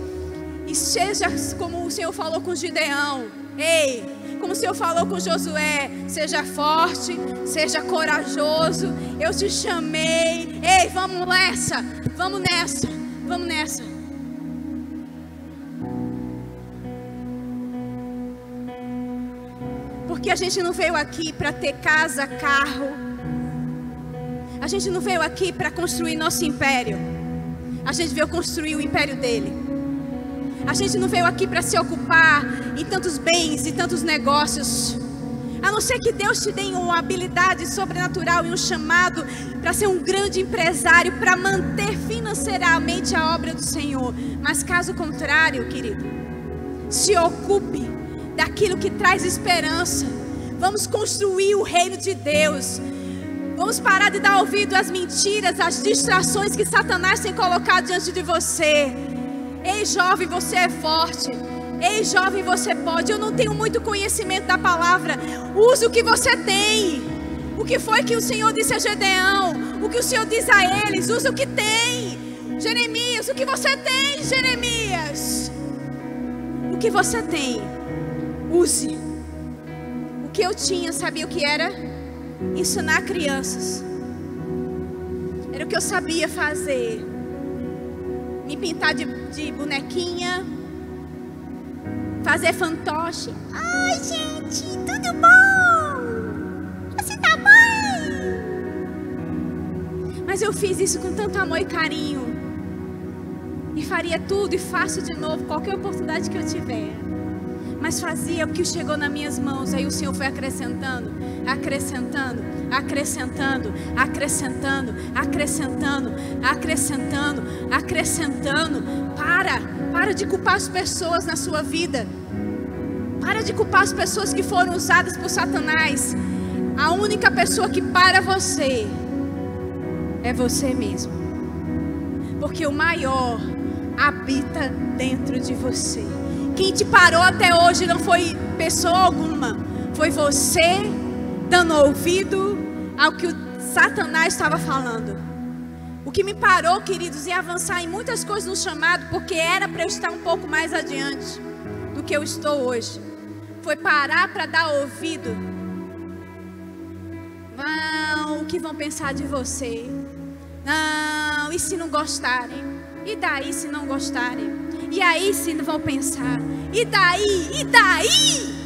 E seja como o Senhor falou com Gideão: ei, como o Senhor falou com Josué: seja forte, seja corajoso, eu te chamei. Ei, vamos nessa, vamos nessa, vamos nessa. Porque a gente não veio aqui para ter casa, carro. A gente não veio aqui para construir nosso império. A gente veio construir o império dele. A gente não veio aqui para se ocupar em tantos bens e tantos negócios. A não ser que Deus te dê uma habilidade sobrenatural e um chamado para ser um grande empresário, para manter financeiramente a obra do Senhor. Mas caso contrário, querido, se ocupe daquilo que traz esperança. Vamos construir o reino de Deus. Vamos parar de dar ouvido às mentiras, às distrações que Satanás tem colocado diante de você. Ei, jovem, você é forte. Ei, jovem, você pode. Eu não tenho muito conhecimento da palavra. Use o que você tem. O que foi que o Senhor disse a Gedeão? O que o Senhor diz a eles? Use o que tem. Jeremias, o que você tem, Jeremias? O que você tem, use. O que eu tinha, sabia o que era? Ensinar crianças. Era o que eu sabia fazer. Me pintar de bonequinha, fazer fantoche. Ai, gente, tudo bom? Você tá bem? Mas eu fiz isso com tanto amor e carinho. E faria tudo e faço de novo qualquer oportunidade que eu tiver. Mas fazia o que chegou nas minhas mãos. Aí o Senhor foi acrescentando, acrescentando, acrescentando, acrescentando, acrescentando, acrescentando, acrescentando. Para de culpar as pessoas na sua vida. Para de culpar as pessoas que foram usadas por Satanás. A única pessoa que para você é você mesmo. Porque o maior habita dentro de você. Quem te parou até hoje não foi pessoa alguma. Foi você dando ouvido ao que o Satanás estava falando. O que me parou, queridos, em avançar em muitas coisas no chamado, porque era para eu estar um pouco mais adiante do que eu estou hoje, foi parar para dar ouvido. Não, o que vão pensar de você? Não, e se não gostarem? E daí se não gostarem? E aí se não vão pensar? E daí? E daí?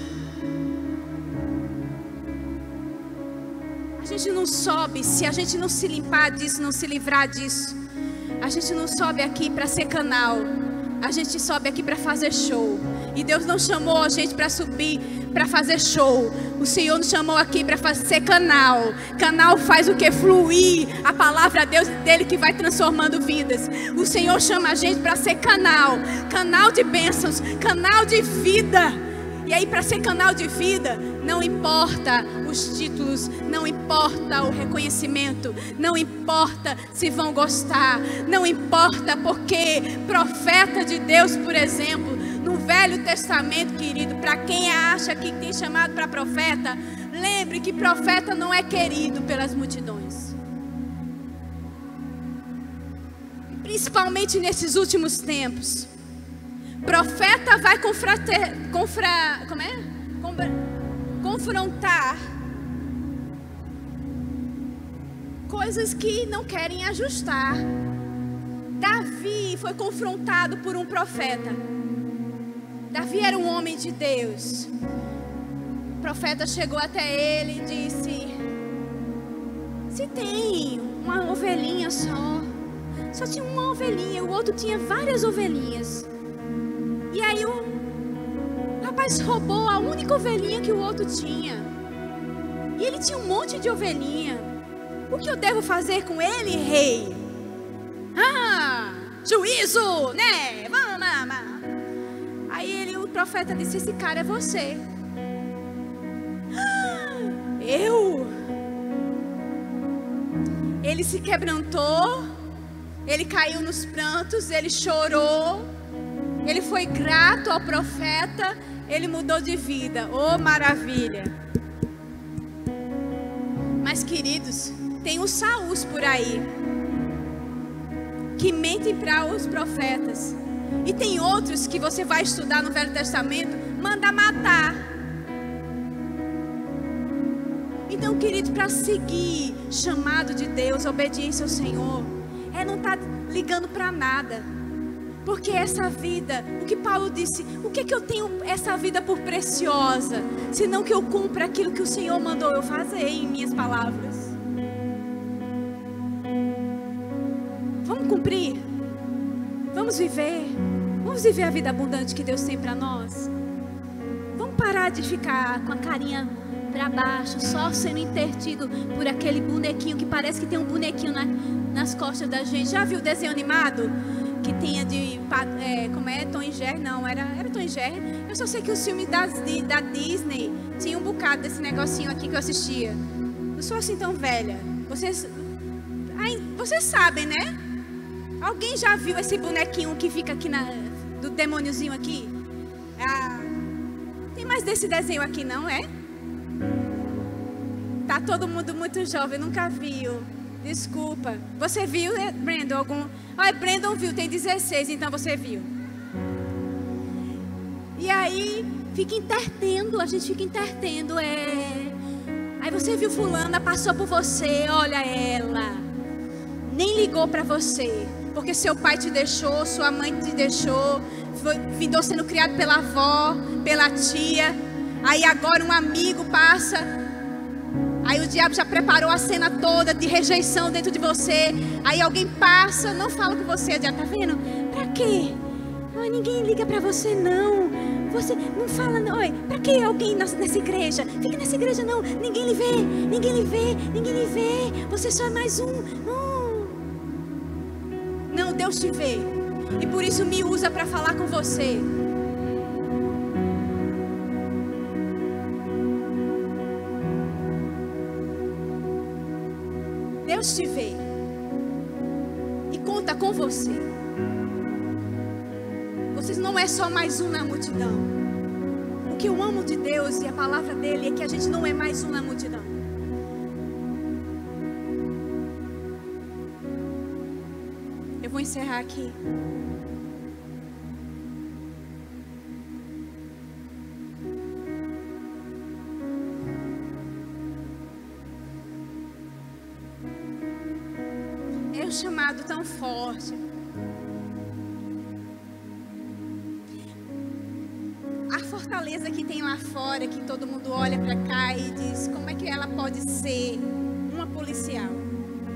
A gente não sobe se a gente não se limpar disso, não se livrar disso. A gente não sobe aqui para ser canal. A gente sobe aqui para fazer show. E Deus não chamou a gente para subir, para fazer show. O Senhor nos chamou aqui para ser canal. Canal faz o que? Fluir a palavra dele que vai transformando vidas. O Senhor chama a gente para ser canal. Canal de bênçãos, canal de vida. E aí, para ser canal de vida, não importa os títulos, não importa o reconhecimento, não importa se vão gostar, não importa porque profeta de Deus, por exemplo, no Velho Testamento, querido, para quem acha que tem chamado para profeta, lembre que profeta não é querido pelas multidões. Principalmente nesses últimos tempos. Profeta vai confrontar coisas que não querem ajustar. Davi foi confrontado por um profeta. Davi era um homem de Deus. O profeta chegou até ele e disse: se tem uma ovelhinha só tinha uma ovelhinha, o outro tinha várias ovelhinhas. E aí o rapaz roubou a única ovelhinha que o outro tinha. E ele tinha um monte de ovelhinha. O que eu devo fazer com ele, rei? Juízo, né? Aí o profeta disse: esse cara é você. Eu? Ele se quebrantou. Ele caiu nos prantos. Ele chorou. Ele foi grato ao profeta. Ele mudou de vida. Oh, maravilha. Mas, queridos, tem os Saús por aí que mentem para os profetas. E tem outros que você vai estudar no Velho Testamento, manda matar. Então, querido, para seguir chamado de Deus, obediência ao Senhor, é não estar ligando para nada. Porque essa vida, o que Paulo disse, o que é que eu tenho essa vida por preciosa, senão que eu cumpra aquilo que o Senhor mandou eu fazer, em minhas palavras. Vamos cumprir, vamos viver a vida abundante que Deus tem para nós. Vamos parar de ficar com a carinha para baixo, só sendo intertido por aquele bonequinho que parece que tem um bonequinho nas costas da gente. Já viu o desenho animado? Que tinha de, como é, Tom e Jerry, não, era Tom e Jerry. Eu só sei que os filmes da Disney tinha um bocado desse negocinho aqui que eu assistia. Não sou assim tão velha. Vocês sabem, né? Alguém já viu esse bonequinho que fica aqui do demôniozinho aqui? Tem mais desse desenho aqui, não é? Tá todo mundo muito jovem, nunca viu. Desculpa. Você viu, Brandon? Brandon viu, tem 16, então você viu. E aí, fica intertendo, a gente fica intertendo. Aí você viu fulana, passou por você, olha ela. Nem ligou pra você. Porque seu pai te deixou, sua mãe te deixou. Vindou sendo criado pela avó, pela tia. Aí agora um amigo passa. Aí o diabo já preparou a cena toda de rejeição dentro de você. Aí alguém passa, não fala com você. O diabo, tá vendo? Pra quê? Ai, ninguém liga pra você, não. Você não fala, não. Oi, pra que alguém nessa igreja? Fica nessa igreja, não. Ninguém lhe vê, ninguém lhe vê, ninguém lhe vê. Você só é mais um. Não, Deus te vê. E por isso me usa pra falar com você. Deus te vê e conta com você. Você não é só mais um na multidão. O que eu amo de Deus e a palavra dele é que a gente não é mais um na multidão. Eu vou encerrar aqui. Chamado tão forte. A fortaleza que tem lá fora, que todo mundo olha para cá e diz: como é que ela pode ser uma policial?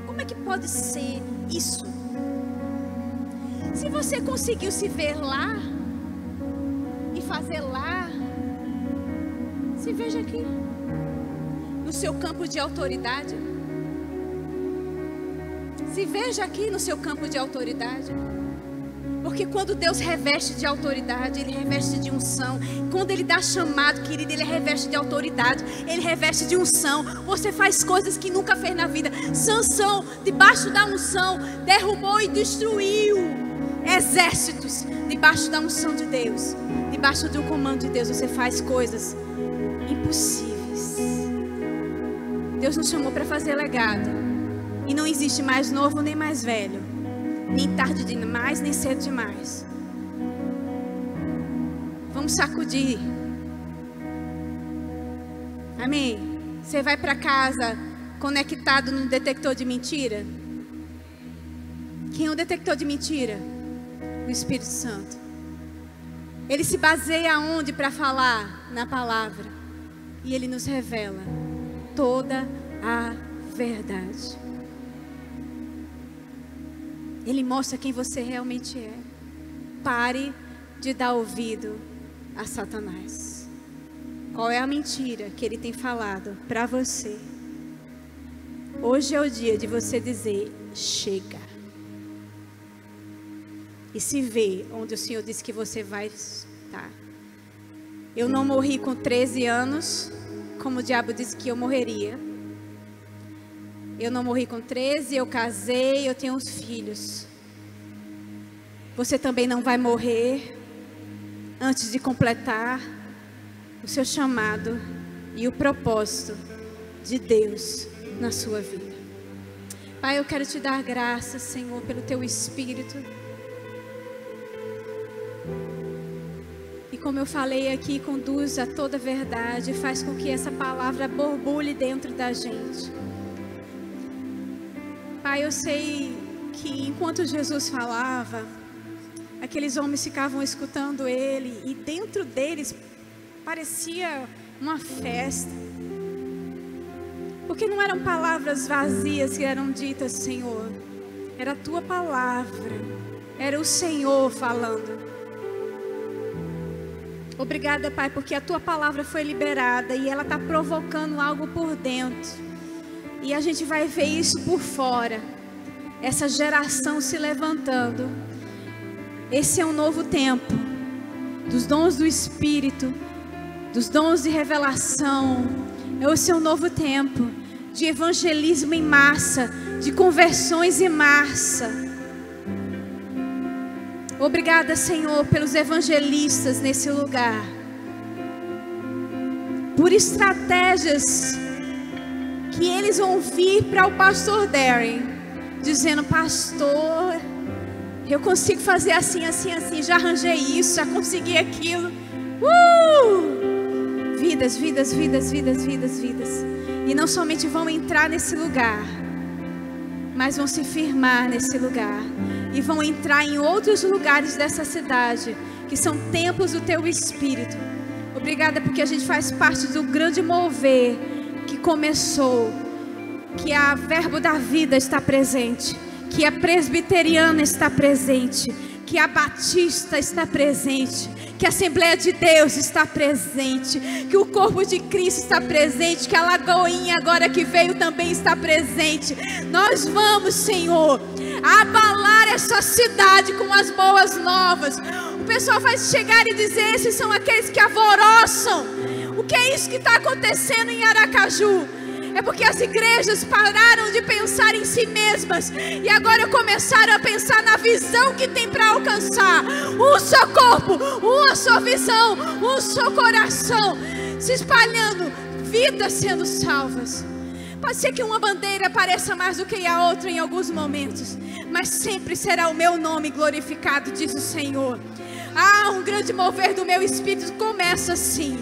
Como é que pode ser isso? Se você conseguiu se ver lá e fazer lá, se veja aqui no seu campo de autoridade. Se veja aqui no seu campo de autoridade. Porque quando Deus reveste de autoridade, Ele reveste de unção. Quando Ele dá chamado, querido, Ele reveste de autoridade. Ele reveste de unção. Você faz coisas que nunca fez na vida. Sansão, debaixo da unção, derrubou e destruiu exércitos. Debaixo da unção de Deus, debaixo do comando de Deus, você faz coisas impossíveis. Deus nos chamou para fazer legado. E não existe mais novo nem mais velho, nem tarde demais, nem cedo demais. Vamos sacudir. Amém? Você vai para casa conectado no detector de mentira? Quem é o detector de mentira? O Espírito Santo. Ele se baseia onde para falar? Na palavra. E ele nos revela toda a verdade. Ele mostra quem você realmente é. Pare de dar ouvido a Satanás. Qual é a mentira que ele tem falado para você? Hoje é o dia de você dizer: chega. E se ver onde o Senhor disse que você vai estar. Eu não morri com 13 anos, como o diabo disse que eu morreria. Eu não morri com 13, eu casei, eu tenho uns filhos. Você também não vai morrer antes de completar o seu chamado e o propósito de Deus na sua vida. Pai, eu quero te dar graças, Senhor, pelo teu Espírito. E E como eu falei aqui, conduz a toda a verdade, faz com que essa palavra borbulhe dentro da gente. Pai, eu sei que enquanto Jesus falava, aqueles homens ficavam escutando Ele, e dentro deles parecia uma festa, porque não eram palavras vazias que eram ditas, Senhor, era a Tua palavra, era o Senhor falando. Obrigada, Pai, porque a Tua palavra foi liberada e ela está provocando algo por dentro, e a gente vai ver isso por fora, essa geração se levantando. Esse é um novo tempo dos dons do Espírito, dos dons de revelação. Esse é um novo tempo de evangelismo em massa, de conversões em massa. Obrigada, Senhor, pelos evangelistas nesse lugar, por estratégias que eles vão vir para o pastor Darren, dizendo: pastor, eu consigo fazer assim, assim, assim, já arranjei isso, já consegui aquilo. Vidas, vidas, vidas, vidas, vidas, vidas. E não somente vão entrar nesse lugar, mas vão se firmar nesse lugar. E vão entrar em outros lugares dessa cidade, que são templos do Teu Espírito. Obrigada porque a gente faz parte do grande mover que começou. Que a Verbo da Vida está presente, que a Presbiteriana está presente, que a Batista está presente, que a Assembleia de Deus está presente, que o corpo de Cristo está presente, que a Lagoinha agora que veio também está presente. Nós vamos, Senhor, abalar essa cidade com as boas novas. O pessoal vai chegar e dizer: esses são aqueles que alvoroçam. O que é isso que está acontecendo em Aracaju? É porque as igrejas pararam de pensar em si mesmas e agora começaram a pensar na visão que tem para alcançar. Um só corpo, uma só visão, um só coração, se espalhando, vidas sendo salvas. Pode ser que uma bandeira pareça mais do que a outra em alguns momentos, mas sempre será o meu nome glorificado, diz o Senhor. Um grande mover do meu Espírito começa assim.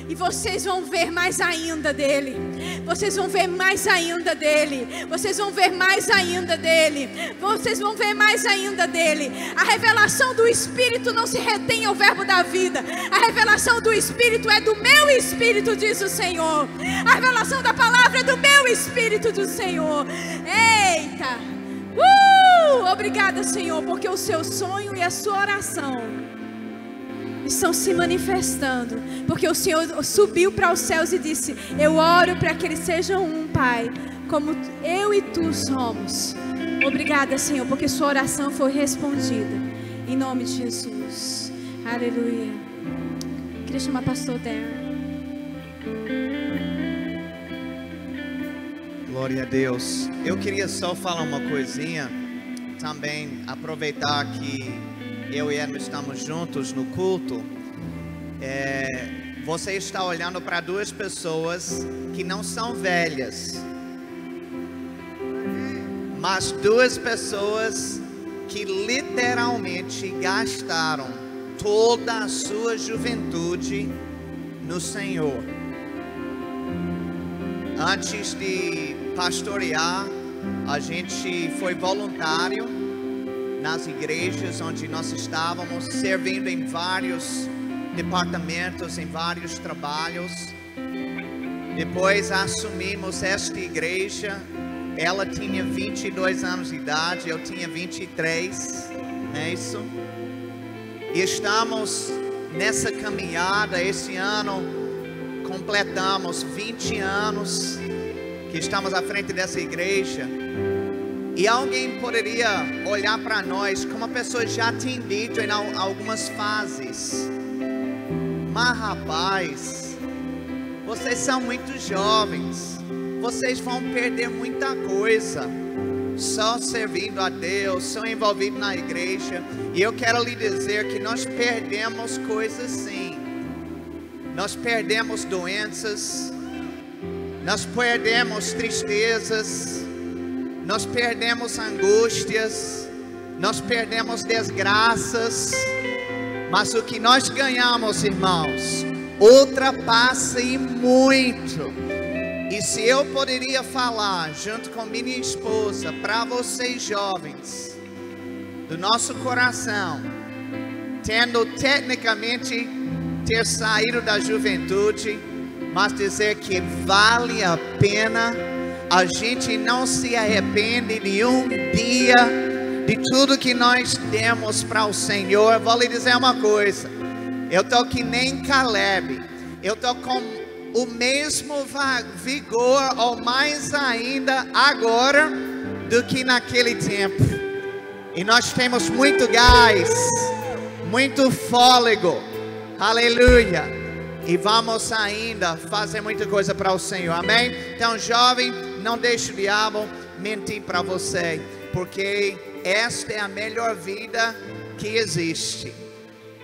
E vocês vão ver mais ainda dele. Vocês vão ver mais ainda dele. Vocês vão ver mais ainda dele. Vocês vão ver mais ainda dele. A revelação do Espírito não se retém ao Verbo da Vida. A revelação do Espírito é do meu Espírito, diz o Senhor. A revelação da palavra é do meu Espírito, do Senhor. Eita! Obrigada, Senhor, porque o seu sonho e a sua oração estão se manifestando, porque o Senhor subiu para os céus e disse: eu oro para que eles sejam um, Pai, como eu e tu somos. Obrigada, Senhor, porque sua oração foi respondida, em nome de Jesus. Aleluia. Queria chamar o pastor Darren. Glória a Deus. Eu queria só falar uma coisinha também, aproveitar que eu e Edna estamos juntos no culto. Você está olhando para duas pessoas que não são velhas, mas duas pessoas que literalmente gastaram toda a sua juventude no Senhor. Antes de pastorear, a gente foi voluntário nas igrejas onde nós estávamos, servindo em vários departamentos, em vários trabalhos. Depois assumimos esta igreja. Ela tinha 22 anos de idade, eu tinha 23, não é isso? E estamos nessa caminhada. Esse ano completamos 20 anos que estamos à frente dessa igreja. E alguém poderia olhar para nós como uma pessoa já atendida em algumas fases. Mas rapaz, vocês são muito jovens, vocês vão perder muita coisa só servindo a Deus, só envolvido na igreja. E eu quero lhe dizer que nós perdemos coisas sim. Nós perdemos doenças, nós perdemos tristezas, nós perdemos angústias, nós perdemos desgraças, Mas o que nós ganhamos, irmãos, ultrapassa e muito. E se eu poderia falar junto com minha esposa para vocês jovens, do nosso coração, tendo tecnicamente ter saído da juventude, mas dizer que vale a pena, a gente não se arrepende de um dia, de tudo que nós demos para o Senhor. Vou lhe dizer uma coisa, eu estou que nem Caleb, eu estou com o mesmo vigor, ou mais ainda agora, do que naquele tempo. E nós temos muito gás, muito fôlego, aleluia, e vamos ainda fazer muita coisa para o Senhor, amém? Então, jovem, não deixe o diabo mentir para você, porque esta é a melhor vida que existe.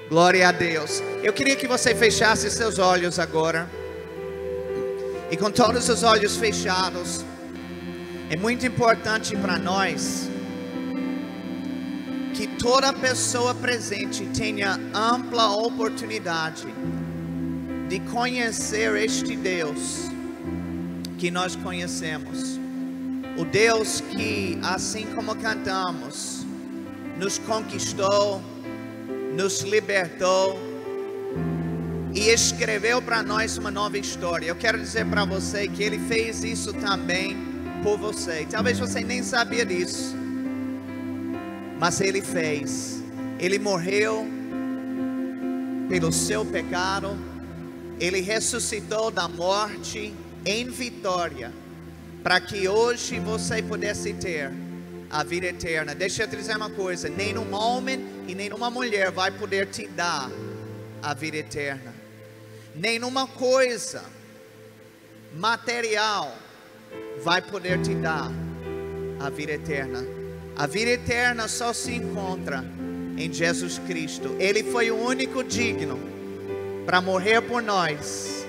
Glória a Deus. Eu queria que você fechasse seus olhos agora. E com todos os olhos fechados, é muito importante para nós que toda pessoa presente tenha ampla oportunidade de conhecer este Deus que nós conhecemos. O Deus que, assim como cantamos, nos conquistou, nos libertou e escreveu para nós uma nova história. Eu quero dizer para você que Ele fez isso também por você. Talvez você nem sabia disso, mas Ele fez. Ele morreu pelo seu pecado. Ele ressuscitou da morte em vitória, para que hoje você pudesse ter a vida eterna. Deixa eu te dizer uma coisa, nenhum homem e nenhuma mulher vai poder te dar a vida eterna. Nenhuma coisa material vai poder te dar a vida eterna. A vida eterna só se encontra em Jesus Cristo. Ele foi o único digno para morrer por nós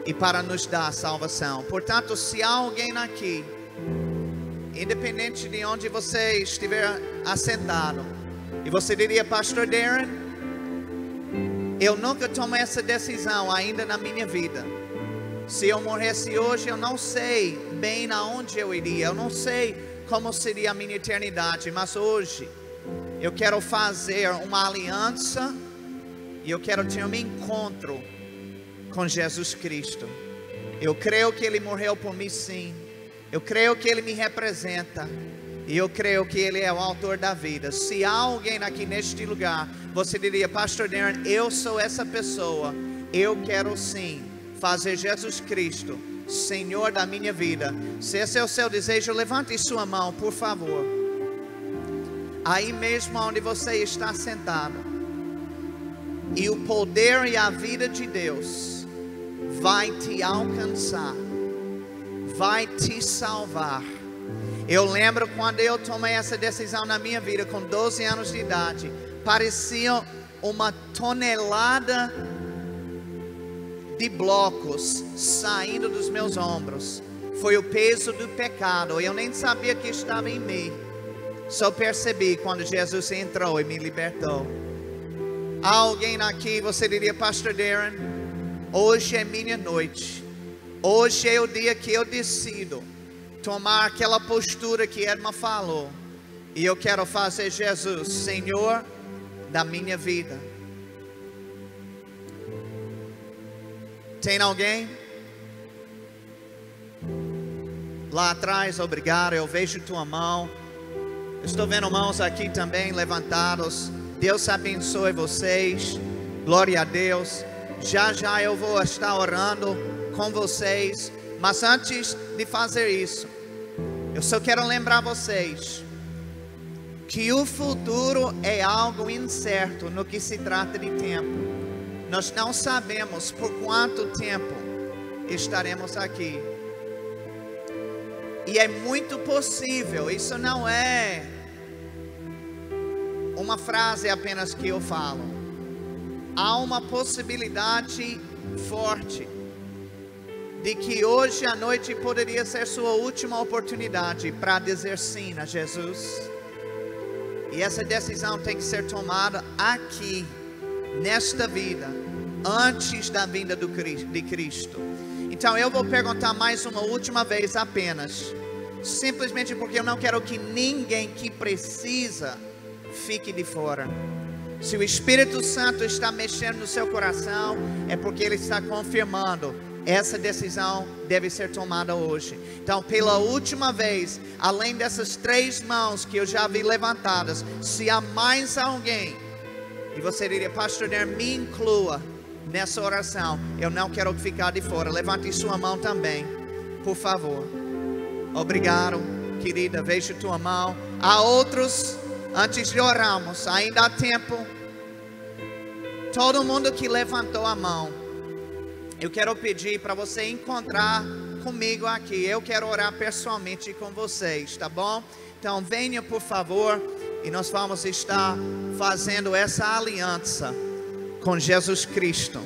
e para nos dar a salvação. Portanto, se há alguém aqui, independente de onde você estiver assentado, e você diria: Pastor Darren, eu nunca tomei essa decisão ainda na minha vida. Se eu morresse hoje, eu não sei bem aonde eu iria, eu não sei como seria a minha eternidade, mas hoje eu quero fazer uma aliança e eu quero ter um encontro com Jesus Cristo. Eu creio que Ele morreu por mim, sim. Eu creio que Ele me representa. E eu creio que Ele é o autor da vida. Se há alguém aqui neste lugar, você diria: Pastor Darren, eu sou essa pessoa. Eu quero sim fazer Jesus Cristo Senhor da minha vida. Se esse é o seu desejo, levante sua mão, por favor. Aí mesmo onde você está sentado. E o poder e a vida de Deus vai te alcançar, vai te salvar. Eu lembro quando eu tomei essa decisão na minha vida, com 12 anos de idade, parecia uma tonelada de blocos saindo dos meus ombros. Foi o peso do pecado. Eu nem sabia que estava em mim. Só percebi quando Jesus entrou e me libertou. Há alguém aqui, você diria: Pastor Darren, hoje é minha noite. Hoje é o dia que eu decido tomar aquela postura que Edma falou. E eu quero fazer Jesus Senhor da minha vida. Tem alguém? Lá atrás, obrigado, eu vejo tua mão. Estou vendo mãos aqui também levantadas. Deus abençoe vocês. Glória a Deus. Já já eu vou estar orando com vocês. Mas antes de fazer isso, eu só quero lembrar vocês que o futuro é algo incerto no que se trata de tempo. Nós não sabemos por quanto tempo estaremos aqui. E é muito possível, isso não é uma frase apenas que eu falo. Há uma possibilidade forte de que hoje à noite poderia ser sua última oportunidade para dizer sim a Jesus. E essa decisão tem que ser tomada aqui, nesta vida, antes da vinda de Cristo. Então eu vou perguntar mais uma última vez apenas, simplesmente porque eu não quero que ninguém que precisa fique de fora. Se o Espírito Santo está mexendo no seu coração, é porque Ele está confirmando, essa decisão deve ser tomada hoje. Então, pela última vez, além dessas 3 mãos que eu já vi levantadas, se há mais alguém, e você diria, pastor Der, me inclua nessa oração, eu não quero ficar de fora, levante sua mão também, por favor. Obrigado, querida, vejo tua mão. Há outros, antes de orarmos, ainda há tempo. Todo mundo que levantou a mão, eu quero pedir para você encontrar comigo aqui. Eu quero orar pessoalmente com vocês, tá bom? Então venha, por favor, e nós vamos estar fazendo essa aliança com Jesus Cristo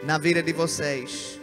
na vida de vocês.